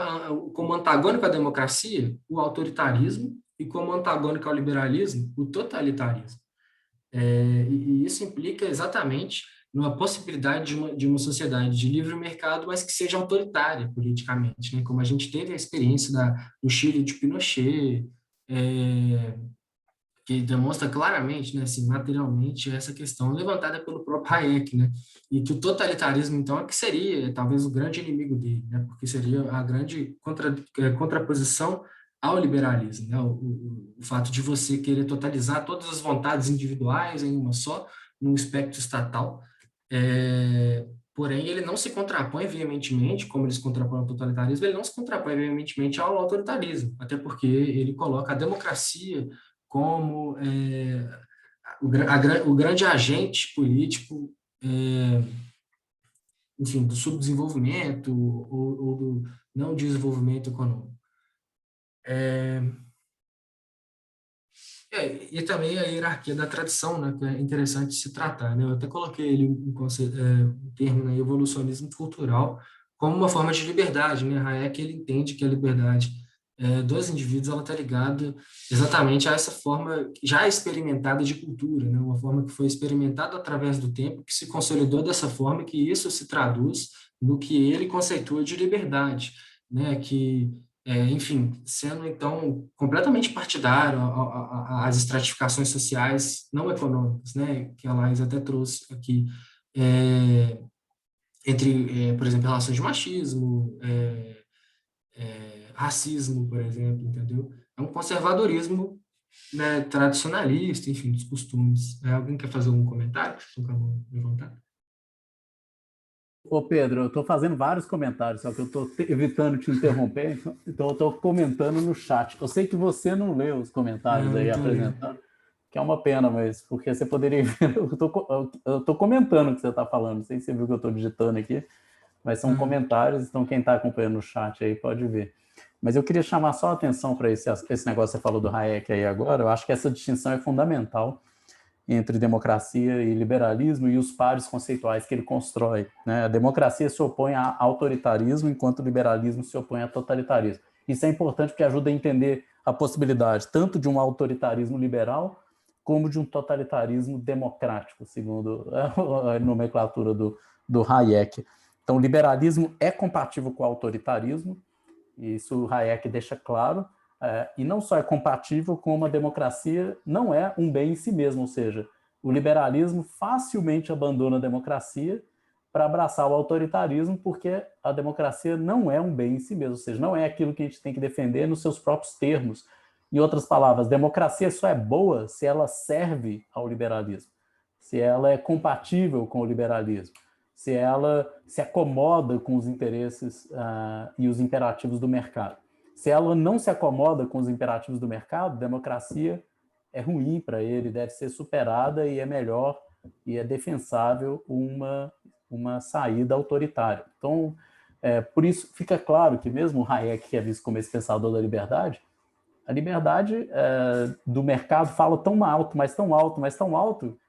como antagônico à democracia o autoritarismo e como antagônico ao liberalismo o totalitarismo. E isso implica exatamente numa possibilidade de uma sociedade de livre mercado, mas que seja autoritária politicamente, né? Como a gente teve a experiência do Chile de Pinochet, que demonstra claramente, né, assim, materialmente, essa questão levantada pelo próprio Hayek, né? E que o totalitarismo, então, é que seria talvez o grande inimigo dele, né? Porque seria a grande contraposição ao liberalismo, né? O fato de você querer totalizar todas as vontades individuais em uma só, num espectro estatal. Porém, ele não se contrapõe veementemente, como ele se contrapõe ao totalitarismo, ele não se contrapõe veementemente ao autoritarismo, até porque ele coloca a democracia como o grande agente político, enfim, do subdesenvolvimento ou do não desenvolvimento econômico. E também a hierarquia da tradição, né, que é interessante se tratar, né? Eu até coloquei ele um termo, né, evolucionismo cultural, como uma forma de liberdade, né? Hayek ele entende que a liberdade dos indivíduos ela está ligada exatamente a essa forma já experimentada de cultura, né? Uma forma que foi experimentada através do tempo, que se consolidou dessa forma, e que isso se traduz no que ele conceitua de liberdade, né? Que enfim, sendo então completamente partidário às estratificações sociais não econômicas, né, que a Laís até trouxe aqui, entre, por exemplo, relações de machismo, racismo, por exemplo, entendeu? É um conservadorismo, né, tradicionalista, enfim, dos costumes. Alguém quer fazer algum comentário? Estou com a mão levantada. Ô Pedro, eu estou fazendo vários comentários, só que eu estou evitando te interromper, então eu estou comentando no chat. Eu sei que você não lê os comentários aí apresentando, que é uma pena, mas porque você poderia ver, eu estou comentando o que você está falando, não sei se você viu que eu estou digitando aqui, mas são comentários, então quem está acompanhando no chat aí pode ver. Mas eu queria chamar só a atenção para esse negócio que você falou do Hayek aí agora. Eu acho que essa distinção é fundamental entre democracia e liberalismo e os pares conceituais que ele constrói, né? A democracia se opõe a autoritarismo, enquanto o liberalismo se opõe a totalitarismo. Isso é importante porque ajuda a entender a possibilidade tanto de um autoritarismo liberal como de um totalitarismo democrático, segundo a nomenclatura do Hayek. Então, o liberalismo é compatível com o autoritarismo, E isso o Hayek deixa claro, e não só é compatível com uma democracia, não é um bem em si mesmo, ou seja, o liberalismo facilmente abandona a democracia para abraçar o autoritarismo, porque a democracia não é um bem em si mesmo, ou seja, não é aquilo que a gente tem que defender nos seus próprios termos. Em outras palavras, democracia só é boa se ela serve ao liberalismo, se ela é compatível com o liberalismo, se ela se acomoda com os interesses e os imperativos do mercado. Se ela não se acomoda com os imperativos do mercado, democracia é ruim para ele, deve ser superada e é melhor e é defensável uma saída autoritária. Então, por isso fica claro que mesmo o Hayek, que é visto como esse pensador da liberdade, a liberdade do mercado fala tão alto, mas tão alto, mas tão alto,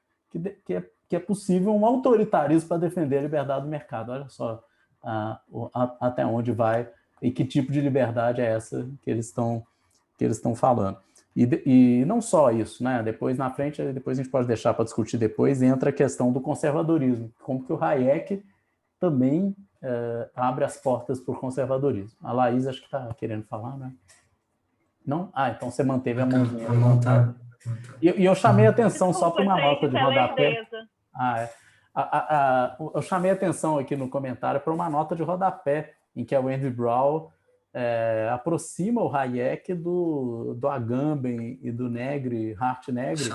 que é possível um autoritarismo para defender a liberdade do mercado. Olha só até onde vai e que tipo de liberdade é essa que eles estão falando. E não só isso, né? Depois, na frente, depois a gente pode deixar para discutir depois, entra a questão do conservadorismo, como que o Hayek também abre as portas para o conservadorismo. A Laís acho que está querendo falar, né? Não? Então você manteve a mãozinha levantada. E eu chamei a atenção só para uma nota de rodapé. Eu chamei a atenção aqui no comentário para uma nota de rodapé, em que a Wendy Brown aproxima o Hayek do Agamben e do Hart Negri,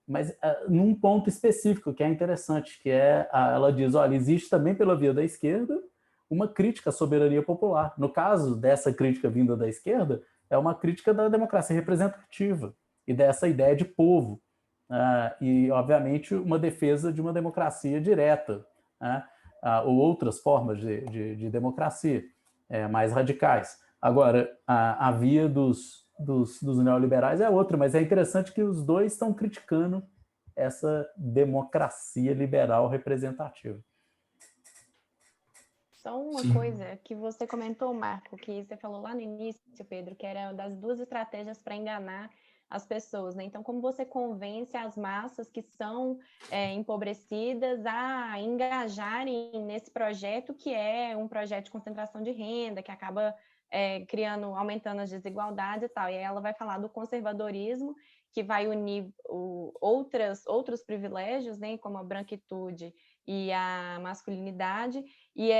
mas num ponto específico que é interessante, que ela diz, olha, existe também pela via da esquerda uma crítica à soberania popular. No caso dessa crítica vinda da esquerda, é uma crítica da democracia representativa e dessa ideia de povo, e, obviamente, uma defesa de uma democracia direta, ou outras formas de democracia mais radicais. Agora, a via dos neoliberais é outra, mas é interessante que os dois estão criticando essa democracia liberal representativa. Só uma coisa que você comentou, Marco, que você falou lá no início, Pedro, que era das duas estratégias para enganar as pessoas, né? Então, como você convence as massas que são empobrecidas a engajarem nesse projeto, que é um projeto de concentração de renda, que acaba aumentando as desigualdades e tal. E aí ela vai falar do conservadorismo, que vai unir outros privilégios, né, como a branquitude e a masculinidade, e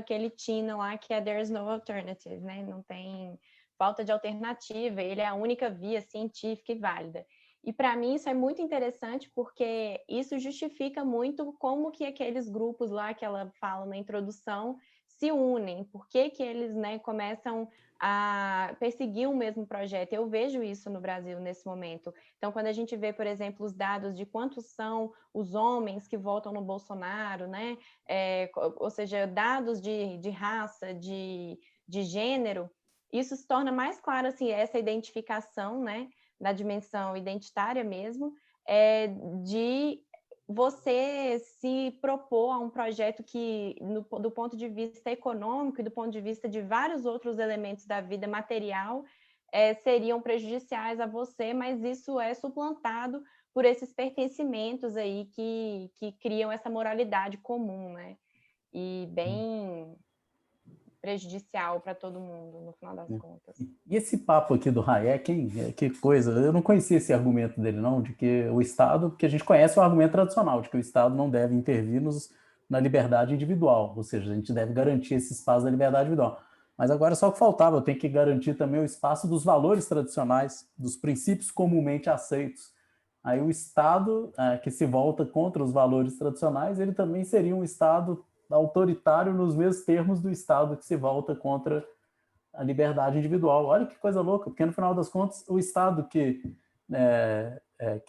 que ele tinha lá, que é there's no alternative, né? Não tem falta de alternativa, ele é a única via científica e válida. E para mim isso é muito interessante, porque isso justifica muito como que aqueles grupos lá que ela fala na introdução se unem, por que eles, né, começam a perseguir o mesmo projeto. Eu vejo isso no Brasil nesse momento. Então, quando a gente vê, por exemplo, os dados de quantos são os homens que votam no Bolsonaro, né? Ou seja, dados de raça, de gênero, isso se torna mais claro, assim, essa identificação, né, da dimensão identitária mesmo, de você se propor a um projeto que, do ponto de vista econômico e do ponto de vista de vários outros elementos da vida material, seriam prejudiciais a você, mas isso é suplantado por esses pertencimentos aí que criam essa moralidade comum, né? E bem prejudicial para todo mundo, no final das contas. E esse papo aqui do Hayek, hein? Que coisa, eu não conhecia esse argumento dele não, de que o Estado, porque a gente conhece o argumento tradicional, de que o Estado não deve intervir na liberdade individual, ou seja, a gente deve garantir esse espaço da liberdade individual. Mas agora só o que faltava, eu tenho que garantir também o espaço dos valores tradicionais, dos princípios comumente aceitos. Aí o Estado, que se volta contra os valores tradicionais, ele também seria um Estado autoritário nos mesmos termos do Estado que se volta contra a liberdade individual. Olha que coisa louca, porque no final das contas o Estado que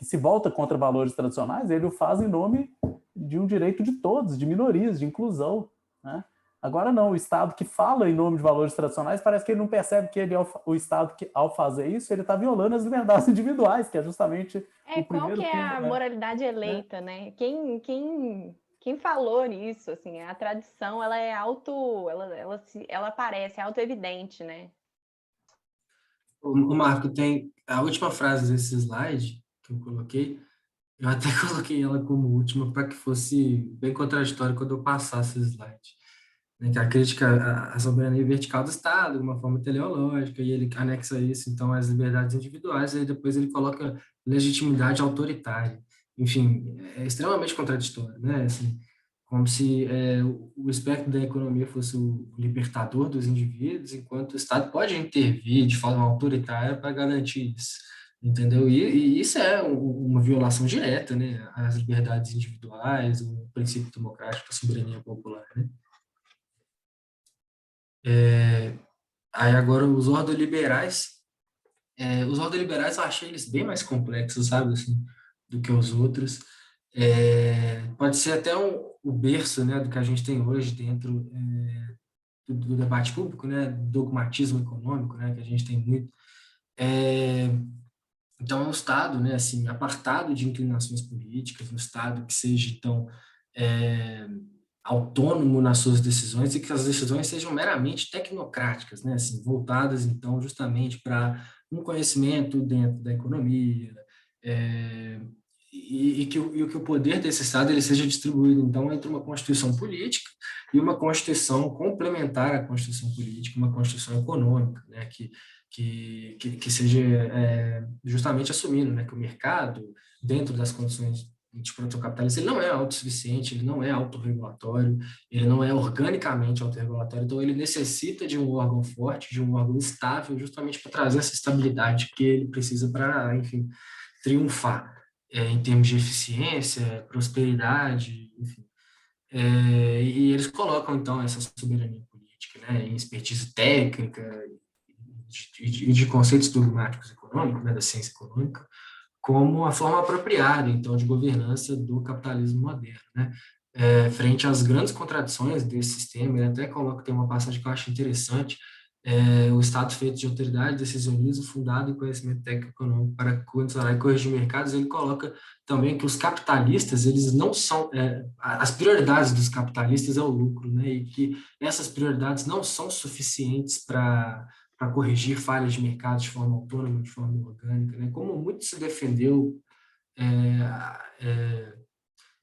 se volta contra valores tradicionais, ele o faz em nome de um direito de todos, de minorias, de inclusão, né? Agora não, o Estado que fala em nome de valores tradicionais, parece que ele não percebe que o Estado que, ao fazer isso, ele está violando as liberdades individuais, que é justamente o primeiro... Qual que é a moralidade eleita, né? Quem falou nisso, assim, a tradição, ela é ela aparece, é auto-evidente, né? O Marco, tem a última frase desse slide que eu coloquei, eu até coloquei ela como última para que fosse bem contraditório quando eu passasse o slide. né, que é a crítica à soberania vertical do Estado, de uma forma teleológica, e ele anexa isso, então, às liberdades individuais, e aí depois ele coloca legitimidade autoritária. Enfim, é extremamente contraditório, né? Assim, como se o espectro da economia fosse o libertador dos indivíduos, enquanto o Estado pode intervir de forma autoritária para garantir isso, entendeu? E isso é uma violação direta, né, às liberdades individuais, o princípio democrático da soberania popular, né? Aí agora os ordoliberais eu achei eles bem mais complexos, sabe, assim, do que os outros. Pode ser até o berço, né, do que a gente tem hoje dentro do debate público, né, do dogmatismo econômico, né, que a gente tem muito. É, então, é um Estado, né, assim, apartado de inclinações políticas, um Estado que seja, então, é, autônomo nas suas decisões e que as decisões sejam meramente tecnocráticas, né, assim, voltadas, então, justamente para um conhecimento dentro da economia, que o poder desse Estado ele seja distribuído, então, entre uma constituição política e uma constituição complementar à constituição política, uma constituição econômica, né, que seja justamente assumindo, né, que o mercado, dentro das condições de produção capitalista, ele não é autossuficiente, ele não é autorregulatório, ele não é organicamente autorregulatório, então ele necessita de um órgão forte, de um órgão estável, justamente para trazer essa estabilidade que ele precisa para, enfim, triunfar em termos de eficiência, prosperidade, enfim. E eles colocam, então, essa soberania política, né, em expertise técnica e de conceitos dogmáticos econômicos, né, da ciência econômica, como a forma apropriada, então, de governança do capitalismo moderno, né? Frente às grandes contradições desse sistema, ele até coloca, tem uma passagem que eu acho interessante, o Estado feito de autoridade, decisionismo, fundado em conhecimento técnico econômico para controlar e corrigir mercados, ele coloca também que os capitalistas, eles não são, as prioridades dos capitalistas é o lucro, né? E que essas prioridades não são suficientes para corrigir falhas de mercado de forma autônoma, de forma orgânica, né? Como muito se defendeu, é, é,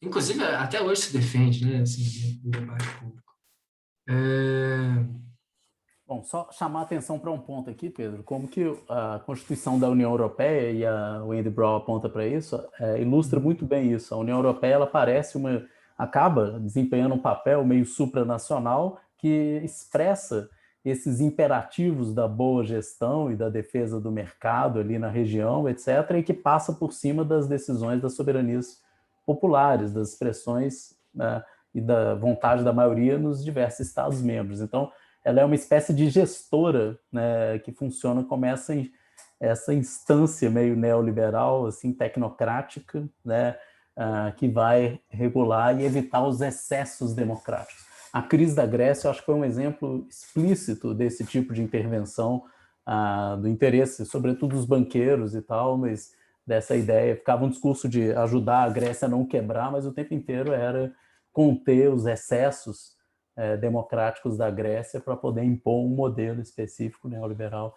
inclusive até hoje se defende, né? Assim, no debate público. Bom, só chamar a atenção para um ponto aqui, Pedro, como que a Constituição da União Europeia, e o Andy Brown aponta para isso, ilustra muito bem isso. A União Europeia, ela acaba desempenhando um papel meio supranacional que expressa esses imperativos da boa gestão e da defesa do mercado ali na região, etc., e que passa por cima das decisões das soberanias populares, das expressões, né, e da vontade da maioria nos diversos Estados-membros. Então, ela é uma espécie de gestora, né, que funciona como essa instância meio neoliberal, assim, tecnocrática, né, que vai regular e evitar os excessos democráticos. A crise da Grécia, eu acho que foi um exemplo explícito desse tipo de intervenção, do interesse, sobretudo dos banqueiros e tal, mas dessa ideia, ficava um discurso de ajudar a Grécia a não quebrar, mas o tempo inteiro era conter os excessos democráticos da Grécia para poder impor um modelo específico neoliberal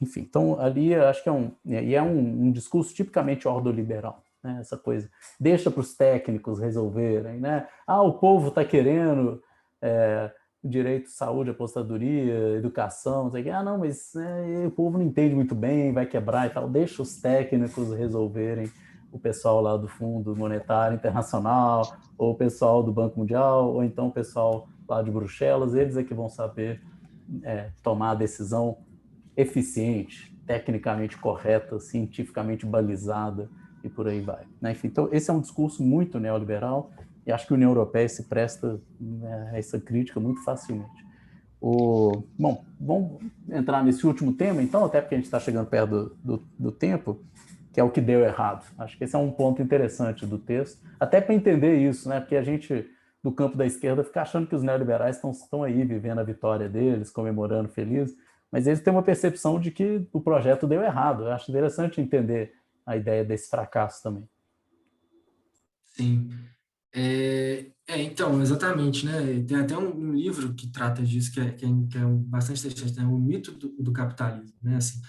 enfim. Então, ali eu acho que é um discurso tipicamente ordoliberal, né? Essa coisa, deixa para os técnicos resolverem, né? O povo está querendo direito, saúde, apostadoria, educação, não sei o quê. Não, mas o povo não entende muito bem, vai quebrar e tal. Deixa os técnicos resolverem, o pessoal lá do Fundo Monetário Internacional, ou o pessoal do Banco Mundial, ou então o pessoal lá de Bruxelas, eles é que vão saber tomar a decisão eficiente, tecnicamente correta, cientificamente balizada, e por aí vai, né? Enfim, então, esse é um discurso muito neoliberal, e acho que a União Europeia se presta a essa crítica muito facilmente. Bom, vamos entrar nesse último tema, então, até porque a gente está chegando perto do tempo, que é o que deu errado. Acho que esse é um ponto interessante do texto, até para entender isso, né? Porque a gente, do campo da esquerda, fica achando que os neoliberais estão aí vivendo a vitória deles, comemorando feliz, mas eles têm uma percepção de que o projeto deu errado. Eu acho interessante entender a ideia desse fracasso também. Sim. Então, exatamente, né? Tem até um livro que trata disso, que é bastante interessante, né? O mito do capitalismo, né? Assim,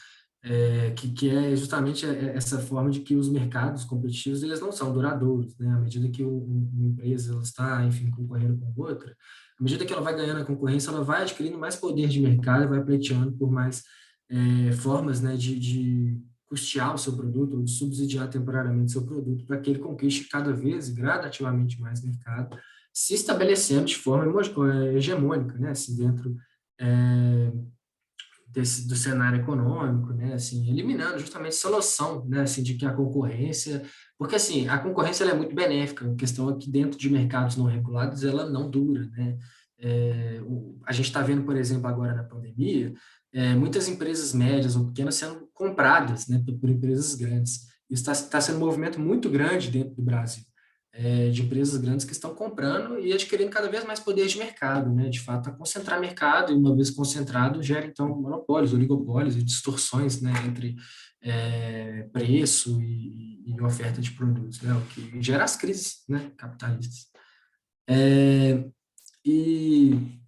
que é justamente essa forma de que os mercados competitivos eles não são duradouros, né? À medida que uma empresa ela está, enfim, concorrendo com outra, à medida que ela vai ganhando a concorrência, ela vai adquirindo mais poder de mercado e vai pleiteando por mais formas, né, de custear o seu produto ou de subsidiar temporariamente o seu produto para que ele conquiste cada vez gradativamente mais mercado, se estabelecendo de forma hegemônica, né, assim, dentro do cenário econômico, né, assim, eliminando justamente essa noção, né, assim, de que a concorrência, porque assim, a concorrência ela é muito benéfica, a questão é que dentro de mercados não regulados ela não dura, né, a gente está vendo, por exemplo, agora na pandemia, muitas empresas médias ou pequenas sendo compradas, né, por empresas grandes. Isso está sendo um movimento muito grande dentro do Brasil, de empresas grandes que estão comprando e adquirindo cada vez mais poder de mercado, né? De fato, a concentrar mercado, e uma vez concentrado, gera, então, monopólios, oligopólios e distorções, né? Entre preço e oferta de produtos, né? O que gera as crises, né? Capitalistas. E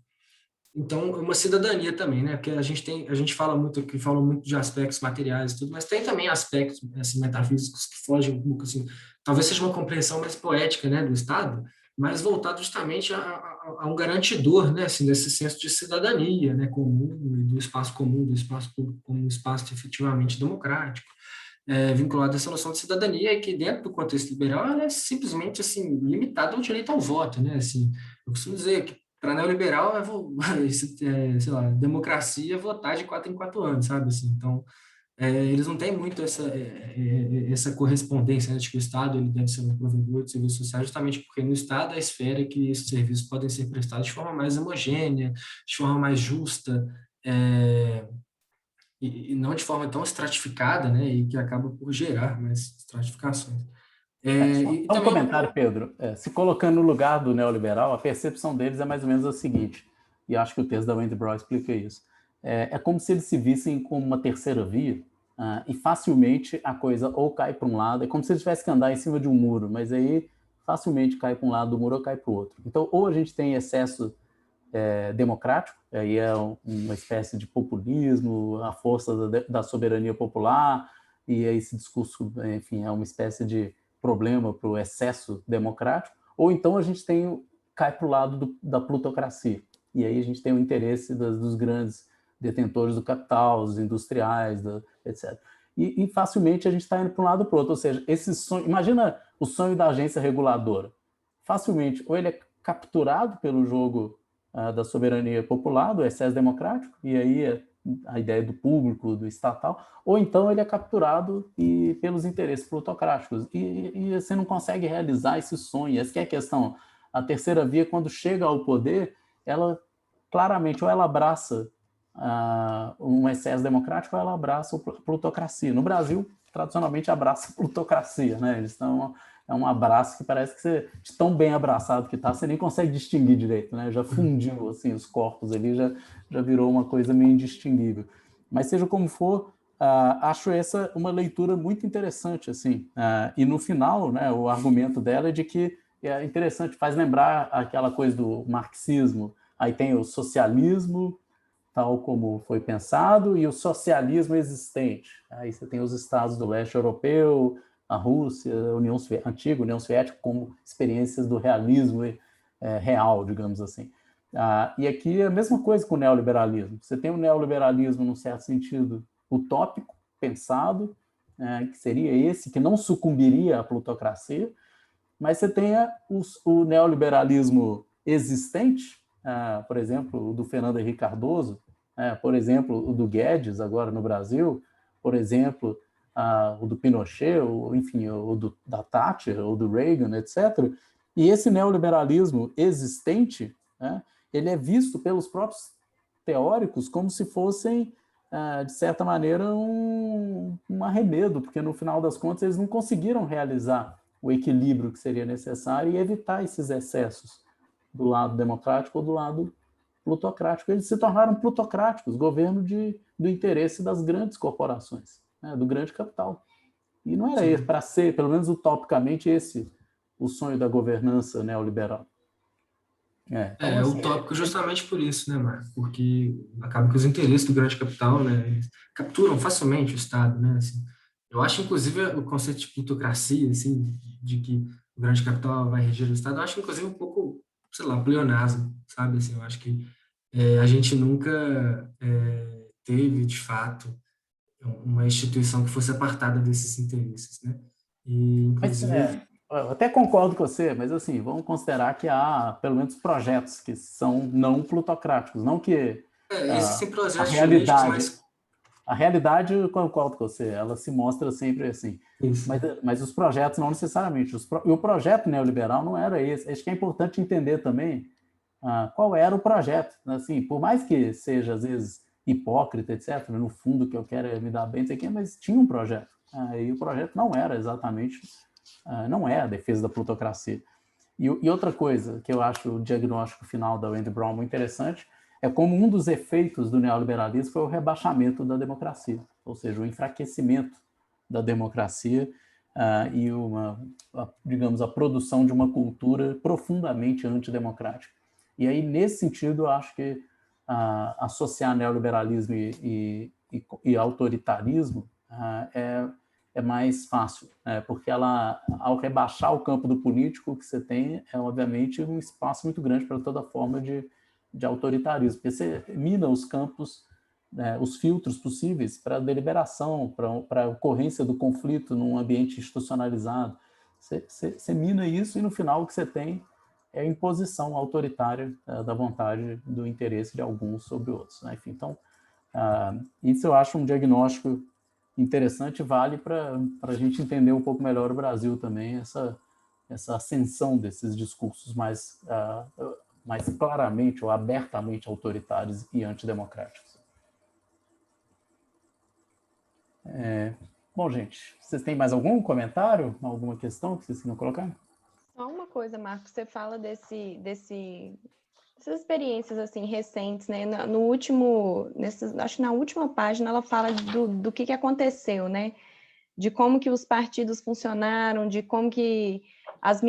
então, uma cidadania também, né? Porque a gente fala muito de aspectos materiais e tudo, mas tem também aspectos assim, metafísicos que fogem um pouco assim, talvez seja uma compreensão mais poética, né, do Estado, mas voltado justamente a um garantidor, né, assim, desse senso de cidadania, né, comum, do espaço comum, do espaço público como um espaço efetivamente democrático, vinculado a essa noção de cidadania e que dentro do contexto liberal ela é simplesmente assim limitada ao direito ao voto, né? Assim, eu costumo dizer que para neoliberal sei lá, democracia é votar de 4 em 4 anos, sabe? Assim, então eles não têm muito essa correspondência, né, de que o Estado ele deve ser um provedor de serviços sociais, justamente porque no Estado é a esfera que esses serviços podem ser prestados de forma mais homogênea, de forma mais justa, e não de forma tão estratificada, né, e que acaba por gerar mais estratificações. E Só um também comentário, Pedro. Se colocando no lugar do neoliberal, a percepção deles é mais ou menos a seguinte, e acho que o texto da Wendy Brown explica isso. É como se eles se vissem como uma terceira via, e facilmente a coisa ou cai para um lado, é como se eles tivessem que andar em cima de um muro, mas aí facilmente cai para um lado do muro ou cai para o outro. Então, ou a gente tem excesso democrático, aí é uma espécie de populismo, a força da soberania popular, e aí esse discurso, enfim, é uma espécie de problema para o excesso democrático, ou então a gente cai para o lado da plutocracia, e aí a gente tem o interesse dos grandes detentores do capital, os industriais, etc. E facilmente a gente está indo para um lado ou para o outro, ou seja, esse sonho, imagina o sonho da agência reguladora, facilmente, ou ele é capturado pelo jogo da soberania popular, do excesso democrático, e aí a ideia do público, do estatal, ou então ele é capturado pelos interesses plutocráticos, e você não consegue realizar esse sonho. Essa que é a questão. A terceira via, quando chega ao poder, ela claramente, ou ela abraça um excesso democrático, ou ela abraça a plutocracia. No Brasil, tradicionalmente, abraça a plutocracia, né? Eles estão... É um abraço que parece que você, de tão bem abraçado que está, você nem consegue distinguir direito, né? Já fundiu assim, os corpos ali, já virou uma coisa meio indistinguível. Mas seja como for, acho essa uma leitura muito interessante, assim. E no final, né, o argumento dela é de que é interessante, faz lembrar aquela coisa do marxismo. Aí tem o socialismo, tal como foi pensado, e o socialismo existente. Aí você tem os estados do leste europeu, a Rússia, a antiga União Soviética, como experiências do realismo real, digamos assim. E aqui é a mesma coisa com o neoliberalismo. Você tem o neoliberalismo, num certo sentido, utópico, pensado, que seria esse, que não sucumbiria à plutocracia, mas você tem o neoliberalismo existente, por exemplo, o do Fernando Henrique Cardoso, por exemplo, o do Guedes, agora no Brasil, por exemplo, o do Pinochet, enfim, da Thatcher, ou do Reagan, etc. E esse neoliberalismo existente, ele é visto pelos próprios teóricos como se fossem, de certa maneira, um arremedo, porque no final das contas eles não conseguiram realizar o equilíbrio que seria necessário e evitar esses excessos do lado democrático ou do lado plutocrático. Eles se tornaram plutocráticos, governo do interesse das grandes corporações, do grande capital. E não era para ser, pelo menos utopicamente, esse o sonho da governança neoliberal. Então, É assim, utópico justamente por isso, né, Marco? Porque acaba que os interesses do grande capital, né, eles capturam facilmente o Estado, né? Assim, eu acho, inclusive, o conceito de plutocracia, assim, de que o grande capital vai reger o Estado, eu acho, inclusive, um pouco, sei lá, pleonasmo, sabe? Assim, eu acho que a gente nunca teve, de fato, uma instituição que fosse apartada desses interesses, né? E, mas inclusive, eu até concordo com você, mas assim, vamos considerar que há pelo menos projetos que são não plutocráticos, não que esses a, são a projetos jurídicos realidade, mais... a realidade eu concordo com você, ela se mostra sempre assim, Isso. mas os projetos não necessariamente, e o projeto neoliberal não era esse, acho que é importante entender também qual era o projeto, assim, por mais que seja às vezes hipócrita, etc., no fundo que eu quero é me dar bem, isso aqui, mas tinha um projeto, e o projeto não era exatamente, não é a defesa da plutocracia. E outra coisa que eu acho o diagnóstico final da Wendy Brown muito interessante é como um dos efeitos do neoliberalismo foi o rebaixamento da democracia, ou seja, o enfraquecimento da democracia e digamos, a produção de uma cultura profundamente antidemocrática. E aí, nesse sentido, eu acho que associar neoliberalismo e autoritarismo é mais fácil, porque ao rebaixar o campo do político, o que você tem é, obviamente, um espaço muito grande para toda forma de autoritarismo, porque você mina os campos, os filtros possíveis para deliberação, para a ocorrência do conflito num ambiente institucionalizado. Você mina isso e, no final, o que você tem é a imposição autoritária da vontade, do interesse de alguns sobre outros. Enfim, então, isso eu acho um diagnóstico interessante, vale para a gente entender um pouco melhor o Brasil também, essa ascensão desses discursos mais claramente ou abertamente autoritários e antidemocráticos. Bom, gente, vocês têm mais algum comentário, alguma questão que vocês queriam colocar? Só uma coisa, Marcos, você fala dessas experiências assim recentes, né? No último, acho que na última página ela fala do que aconteceu, né? De como que os partidos funcionaram, de como que as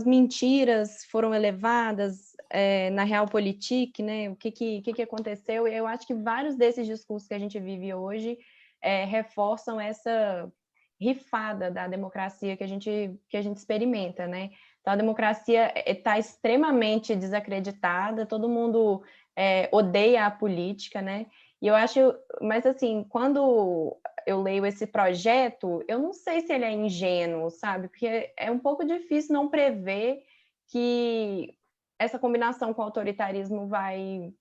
mentiras foram elevadas na realpolitik, né? O que aconteceu? E eu acho que vários desses discursos que a gente vive hoje reforçam essa rifada da democracia que a gente experimenta, né? Então, a democracia está extremamente desacreditada, todo mundo odeia a política, né? E eu acho, mas assim, quando eu leio esse projeto, eu não sei se ele é ingênuo, sabe? Porque é um pouco difícil não prever que essa combinação com o autoritarismo vai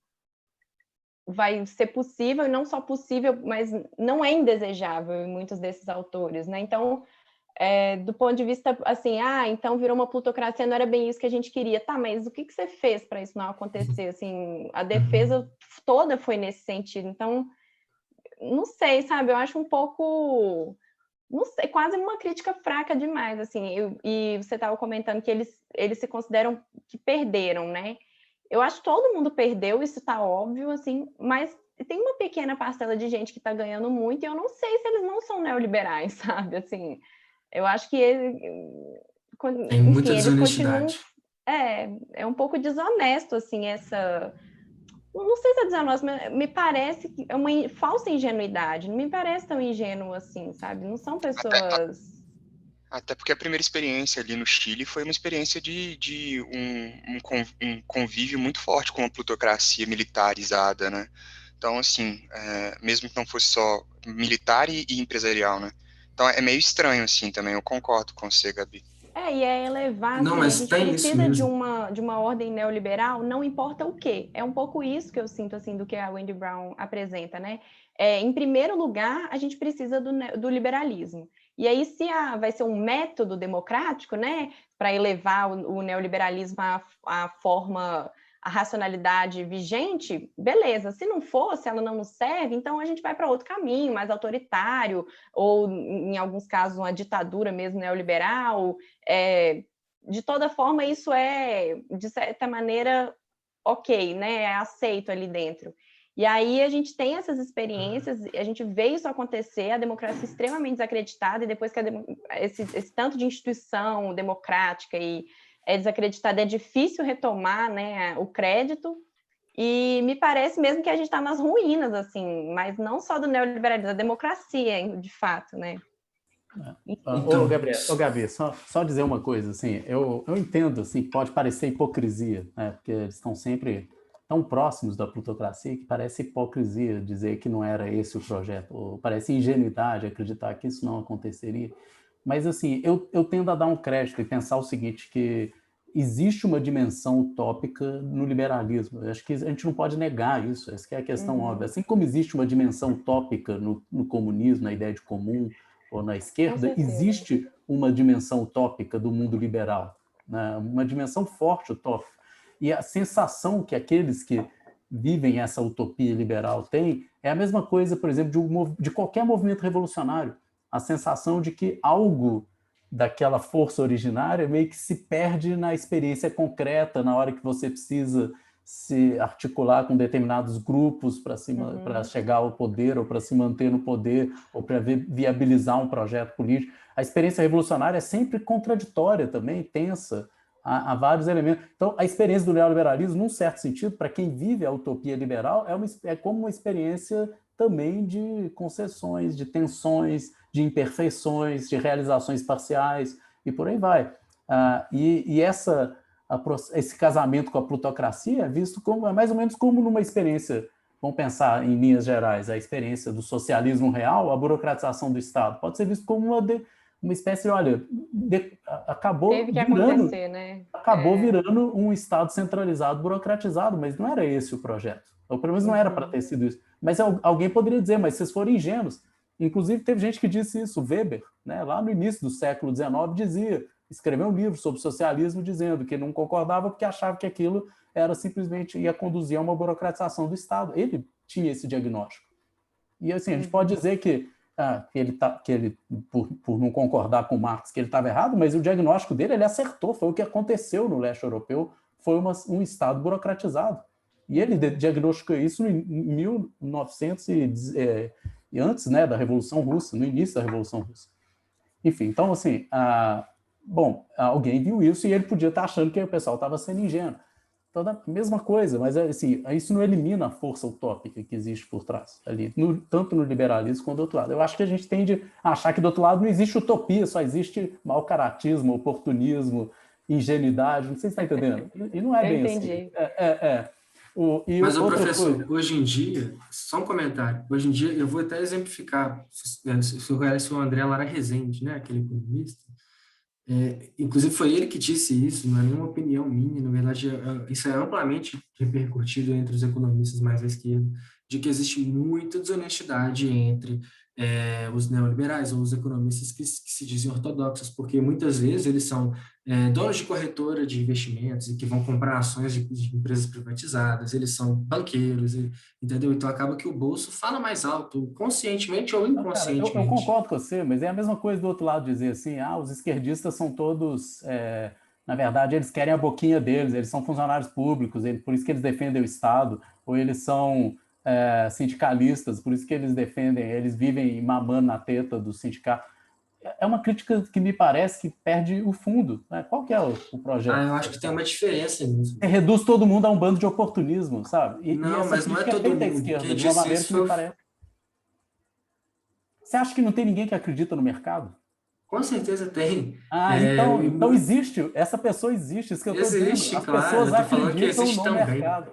ser possível, e não só possível, mas não é indesejável em muitos desses autores, né? Então, do ponto de vista, assim, então virou uma plutocracia, não era bem isso que a gente queria. Tá, mas o que você fez para isso não acontecer? Assim, a defesa toda foi nesse sentido. Então, não sei, sabe? Eu acho um pouco, não sei, quase uma crítica fraca demais, assim. E você estava comentando que eles se consideram que perderam, né? Eu acho que todo mundo perdeu, isso está óbvio, assim, mas tem uma pequena parcela de gente que está ganhando muito, e eu não sei se eles não são neoliberais, sabe? Assim, eu acho que Tem muita eles continuam. desonestidade. É um pouco desonesto, assim, essa. Não sei se é desonesto, mas me parece que é uma falsa ingenuidade. Não me parece tão ingênuo assim, sabe? Não são pessoas. Até porque a primeira experiência ali no Chile foi uma experiência de um convívio muito forte com a plutocracia militarizada, né? Então, assim, mesmo que não fosse só militar e empresarial, né? Então, é meio estranho, assim, também. Eu concordo com você, Gabi. E é elevar, Não, assim, a mas gente tem isso precisa de mesmo. uma ordem neoliberal, não importa o quê. É um pouco isso que eu sinto, assim, do que a Wendy Brown apresenta, né? Em primeiro lugar, a gente precisa do liberalismo. E aí, se vai ser um método democrático, né, para elevar o neoliberalismo à forma, a racionalidade vigente, beleza. Se não for, se ela não nos serve, então a gente vai para outro caminho, mais autoritário, ou, em alguns casos, uma ditadura mesmo neoliberal. De toda forma, isso de certa maneira, ok, né? É aceito ali dentro. E aí a gente tem essas experiências, a gente vê isso acontecer, a democracia extremamente desacreditada, e depois que esse tanto de instituição democrática e é desacreditado, é difícil retomar, né, o crédito, e me parece mesmo que a gente está nas ruínas, assim, mas não só do neoliberalismo, da democracia, de fato, né? Então, Gabi, só dizer uma coisa, assim, eu entendo, assim, que pode parecer hipocrisia, né, porque eles estão sempre tão próximos da plutocracia que parece hipocrisia dizer que não era esse o projeto, ou parece ingenuidade acreditar que isso não aconteceria. Mas, assim, eu tendo a dar um crédito e pensar o seguinte, que existe uma dimensão utópica no liberalismo. Eu acho que a gente não pode negar isso, essa que é a questão óbvia. Assim como existe uma dimensão utópica no comunismo, na ideia de comum, ou na esquerda, existe uma dimensão utópica do mundo liberal, né? Uma dimensão forte utópica. E a sensação que aqueles que vivem essa utopia liberal têm é a mesma coisa, por exemplo, de qualquer movimento revolucionário. A sensação de que algo daquela força originária meio que se perde na experiência concreta, na hora que você precisa se articular com determinados grupos para chegar ao poder, ou para se manter no poder, ou para viabilizar um projeto político. A experiência revolucionária é sempre contraditória também, tensa, há vários elementos. Então, a experiência do neoliberalismo, num certo sentido, para quem vive a utopia liberal, é como uma experiência também de concessões, de tensões, de imperfeições, de realizações parciais, e por aí vai. Esse casamento com a plutocracia é visto como, mais ou menos como numa experiência, vamos pensar em linhas gerais, a experiência do socialismo real, a burocratização do Estado, pode ser visto como uma espécie de, olha, acabou virando um Estado centralizado, burocratizado, mas não era esse o projeto, ou pelo menos não era para ter sido isso. Mas alguém poderia dizer, mas vocês foram ingênuos. Inclusive, teve gente que disse isso, Weber, né, lá no início do século XIX, escreveu um livro sobre socialismo dizendo que não concordava porque achava que aquilo era simplesmente ia conduzir a uma burocratização do Estado. Ele tinha esse diagnóstico. E assim, a gente pode dizer que ele por não concordar com Marx, que ele estava errado, mas o diagnóstico dele, ele acertou, foi o que aconteceu no leste europeu, foi um Estado burocratizado. E ele diagnosticou isso em 1900 e antes, né, da Revolução Russa, no início da Revolução Russa. Enfim, então, assim, alguém viu isso e ele podia estar achando que o pessoal estava sendo ingênuo. Então, a mesma coisa, mas assim, isso não elimina a força utópica que existe por trás, ali, tanto no liberalismo quanto do outro lado. Eu acho que a gente tende a achar que do outro lado não existe utopia, só existe mau-caratismo, oportunismo, ingenuidade, não sei se está entendendo. E não é bem assim. Mas, professor, hoje em dia, só um comentário, hoje em dia, eu vou até exemplificar, se o André Lara Rezende, né, aquele economista, inclusive foi ele que disse isso, não é nenhuma opinião minha, na verdade, isso é amplamente repercutido entre os economistas mais à esquerda, de que existe muita desonestidade entre os neoliberais ou os economistas que se dizem ortodoxos, porque muitas vezes eles são donos de corretora de investimentos e que vão comprar ações de empresas privatizadas, eles são banqueiros, entendeu? Então acaba que o bolso fala mais alto, conscientemente ou inconscientemente. Cara, eu concordo com você, mas é a mesma coisa do outro lado dizer assim, os esquerdistas são todos, na verdade, eles querem a boquinha deles, eles são funcionários públicos, por isso que eles defendem o Estado, ou eles são sindicalistas, por isso que eles vivem mamando na teta do sindicato. É uma crítica que me parece que perde o fundo, né? Qual que é o projeto? Eu acho que tem uma diferença nisso. Você reduz todo mundo a um bando de oportunismo, sabe? Mas não é todo mundo. Esquerda, de uma maneira que me parece. Você acha que não tem ninguém que acredita no mercado? Com certeza tem. Então existe, essa pessoa existe, isso que eu estou dizendo. As pessoas acreditam no mercado.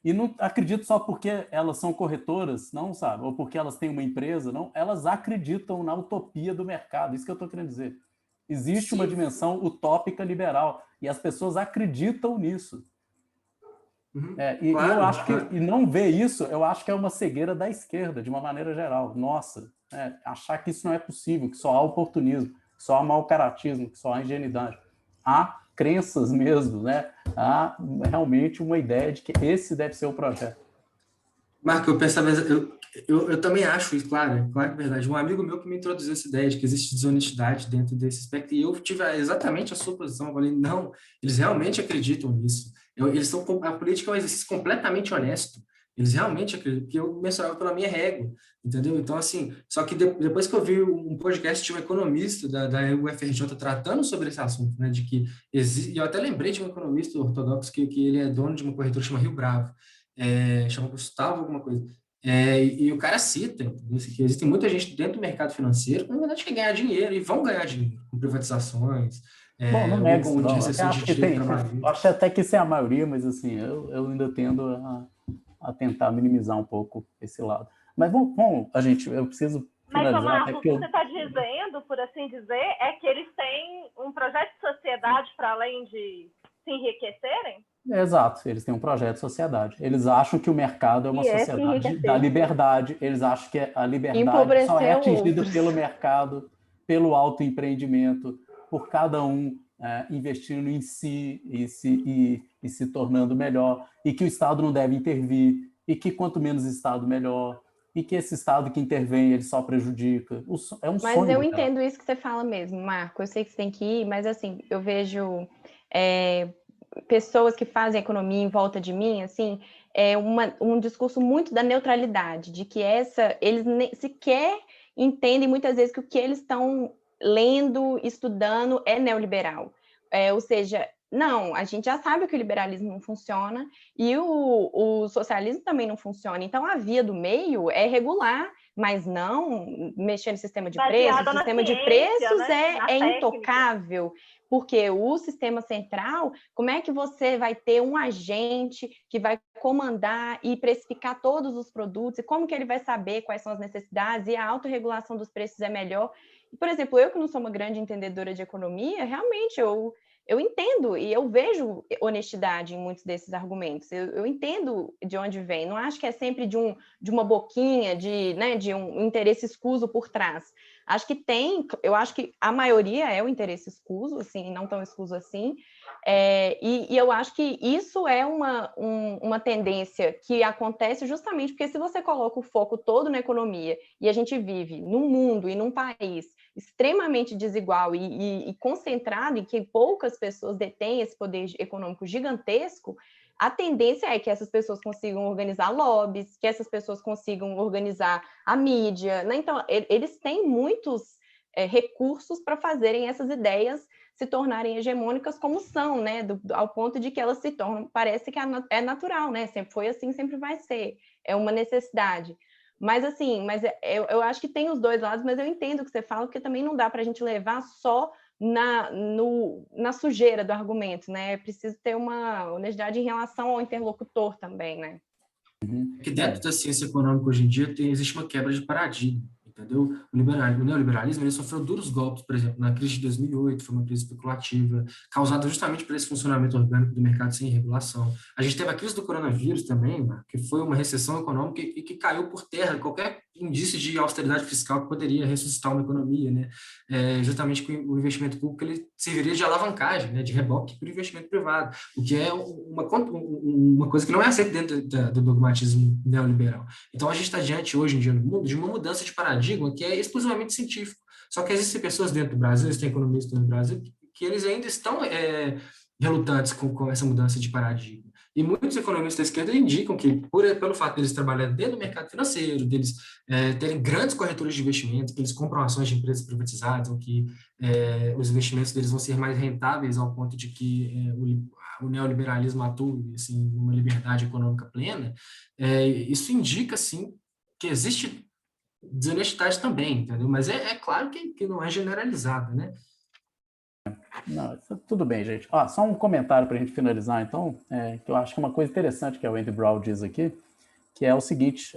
E não acredito só porque elas são corretoras, não, sabe? Ou porque elas têm uma empresa, não. Elas acreditam na utopia do mercado, isso que eu estou querendo dizer. Existe uma dimensão utópica liberal, e as pessoas acreditam nisso. Eu acho que, e não ver isso, eu acho que é uma cegueira da esquerda, de uma maneira geral. Nossa, achar que isso não é possível, que só há oportunismo, que só há mau-caratismo, que só há ingenuidade. Há crenças mesmo, né? Há realmente uma ideia de que esse deve ser o projeto. Marco, eu também acho isso, claro que é verdade. Um amigo meu que me introduziu essa ideia de que existe desonestidade dentro desse aspecto, e eu tive exatamente a sua posição. Eu falei, não, eles realmente acreditam nisso. A política é um exercício completamente honesto. Eles realmente acreditam, porque eu mensurava pela minha régua, entendeu? Então, assim, só que depois que eu vi um podcast de um economista da UFRJ tratando sobre esse assunto, né, de que existe, e eu até lembrei de um economista ortodoxo que ele é dono de uma corretora que chama Rio Bravo, chama Gustavo alguma coisa, e o cara cita, entendeu? Que existe muita gente dentro do mercado financeiro que, na verdade, quer ganhar dinheiro, e vão ganhar dinheiro com privatizações, Bom, não ou nego isso, com de não. Eu recessão acho de que direito tem, para má eu acho até que isso é a maioria, mas assim, eu ainda tendo a tentar minimizar um pouco esse lado. Mas bom, eu preciso Mas, finalizar até Marcos, o que que você está dizendo, por assim dizer, é que eles têm um projeto de sociedade para além de se enriquecerem? Exato, eles têm um projeto de sociedade. Eles acham que o mercado é uma E é se sociedade da enriquecer. liberdade, eles acham que a liberdade só é Empobrecer atingida outros. pelo mercado, pelo autoempreendimento, por cada um investindo em si e se tornando melhor, e que o Estado não deve intervir, e que quanto menos Estado, melhor, e que esse Estado que intervém, ele só prejudica. É um Mas sonho eu dela. entendo isso que você fala mesmo, Marco. Eu sei que você tem que ir, mas assim, eu vejo pessoas que fazem economia em volta de mim, assim, um discurso muito da neutralidade, de que eles sequer entendem muitas vezes que o que eles estão lendo, estudando é neoliberal. Ou seja, não, a gente já sabe que o liberalismo não funciona e o socialismo também não funciona. Então, a via do meio é regular, mas não mexer no sistema de preços. O Baseada na sistema de ciência, preços né? Na é técnica. intocável, porque o sistema central, como é que você vai ter um agente que vai comandar e precificar todos os produtos, e como que ele vai saber quais são as necessidades, e a autorregulação dos preços é melhor? Por exemplo, eu que não sou uma grande entendedora de economia, realmente eu entendo e eu vejo honestidade em muitos desses argumentos. Eu entendo de onde vem. Não acho que é sempre de uma boquinha, de um interesse escuso por trás. Acho que eu acho que a maioria é o interesse escuso, assim, não tão escuso assim. E eu acho que isso é uma tendência que acontece justamente porque se você coloca o foco todo na economia e a gente vive num mundo e num país extremamente desigual e concentrado em que poucas pessoas detêm esse poder econômico gigantesco, a tendência é que essas pessoas consigam organizar lobbies, que essas pessoas consigam organizar a mídia, né? Então, eles têm muitos recursos para fazerem essas ideias se tornarem hegemônicas como são, né? Ao ponto de que elas se tornam, parece que é natural, né? Sempre foi assim, sempre vai ser. É uma necessidade. Mas assim, eu acho que tem os dois lados, mas eu entendo o que você fala, porque também não dá para a gente levar só na sujeira do argumento, né? É preciso ter uma honestidade em relação ao interlocutor também, né? Que dentro da ciência econômica hoje em dia existe uma quebra de paradigma, entendeu? O neoliberalismo ele sofreu duros golpes, por exemplo, na crise de 2008, foi uma crise especulativa, causada justamente por esse funcionamento orgânico do mercado sem regulação. A gente teve a crise do coronavírus também, que foi uma recessão econômica e que caiu por terra qualquer indício de austeridade fiscal que poderia ressuscitar uma economia, né? Justamente com o investimento público ele serviria de alavancagem, né? De reboque para o investimento privado, o que é uma coisa que não é aceita dentro do dogmatismo neoliberal. Então, a gente está diante, hoje em dia, no mundo, de uma mudança de paradigma que é exclusivamente científico. Só que existem pessoas dentro do Brasil, existem economistas no Brasil, que eles ainda estão relutantes com essa mudança de paradigma. E muitos economistas da esquerda indicam que, pelo fato deles trabalharem dentro do mercado financeiro, deles terem grandes corretores de investimentos, que eles compram ações de empresas privatizadas, ou que os investimentos deles vão ser mais rentáveis ao ponto de que o neoliberalismo atue assim, numa liberdade econômica plena, isso indica, sim, que existe desonestidade também, entendeu? Mas é claro que não é generalizada, né? Não, tudo bem, gente. Só um comentário para a gente finalizar, então, que eu acho que é uma coisa interessante que a Wendy Brown diz aqui, que é o seguinte,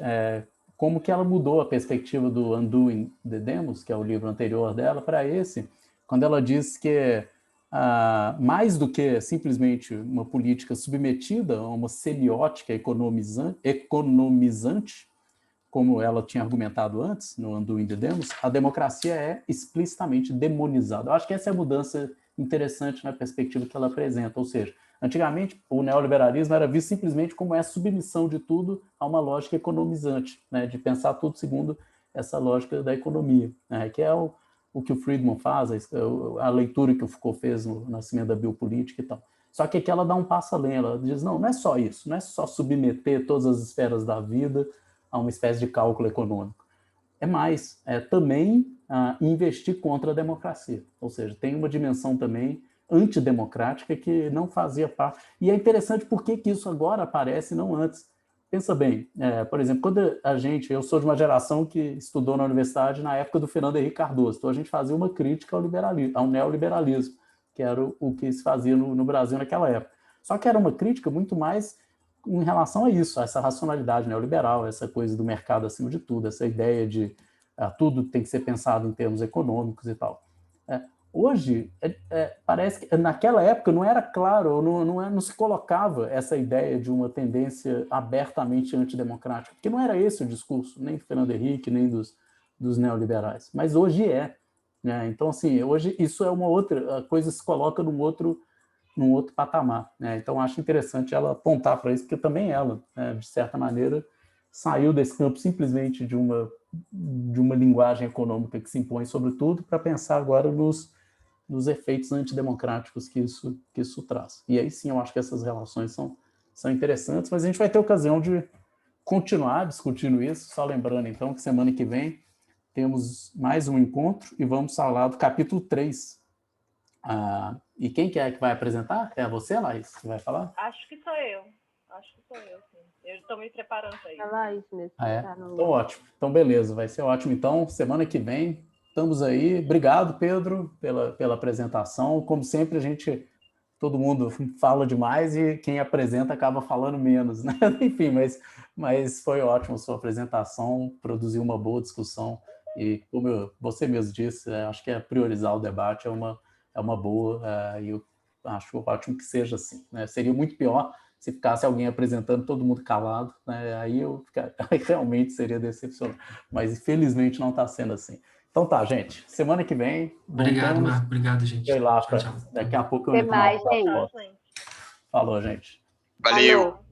como que ela mudou a perspectiva do Undoing the Demos, que é o livro anterior dela, para esse, quando ela diz que mais do que simplesmente uma política submetida a uma semiótica economizante, como ela tinha argumentado antes, no Undoing the Demos, a democracia é explicitamente demonizada. Eu acho que essa é a mudança interessante na perspectiva que ela apresenta, ou seja, antigamente o neoliberalismo era visto simplesmente como a submissão de tudo a uma lógica economizante, né, de pensar tudo segundo essa lógica da economia, né, que é o que o Friedman faz, a leitura que o Foucault fez no Nascimento da Biopolítica e tal. Só que aqui ela dá um passo além, ela diz, não é só isso, não é só submeter todas as esferas da vida a uma espécie de cálculo econômico. É mais, é também investir contra a democracia. Ou seja, tem uma dimensão também antidemocrática que não fazia parte. E é interessante por que isso agora aparece e não antes. Pensa bem, por exemplo, quando eu sou de uma geração que estudou na universidade na época do Fernando Henrique Cardoso, então a gente fazia uma crítica ao neoliberalismo, que era o que se fazia no Brasil naquela época. Só que era uma crítica muito mais em relação a isso, a essa racionalidade neoliberal, essa coisa do mercado acima de tudo, essa ideia de tudo tem que ser pensado em termos econômicos e tal. Hoje, parece que naquela época não era claro, não se colocava essa ideia de uma tendência abertamente antidemocrática, porque não era esse o discurso, nem do Fernando Henrique, nem dos neoliberais. Mas hoje é. Né? Então, assim, hoje isso é uma outra, a coisa se coloca num outro patamar. Né? Então, acho interessante ela apontar para isso, porque também ela, de certa maneira, saiu desse campo simplesmente de uma linguagem econômica que se impõe sobre tudo para pensar agora nos efeitos antidemocráticos que isso traz. E aí sim, eu acho que essas relações são interessantes, mas a gente vai ter ocasião de continuar discutindo isso, só lembrando então que semana que vem temos mais um encontro e vamos falar do capítulo 3. E quem que é que vai apresentar? É você, Laís, que vai falar? Acho que sou eu, sim. Eu estou me preparando aí. É Laís mesmo. Então, ótimo. Então, beleza, vai ser ótimo. Então, semana que vem, estamos aí. Obrigado, Pedro, pela apresentação. Como sempre, todo mundo fala demais e quem apresenta acaba falando menos, né? Enfim, mas foi ótimo a sua apresentação, produziu uma boa discussão e, como você mesmo disse, acho que priorizar o debate é uma boa e eu acho ótimo que seja assim. Né? Seria muito pior se ficasse alguém apresentando, todo mundo calado, né? Aí realmente seria decepcionante. Mas, infelizmente, não está sendo assim. Então tá, gente. Semana que vem. Obrigado, Marco. Obrigado, gente. Daqui a pouco eu entro mais, na Falou, gente. Valeu. Falou.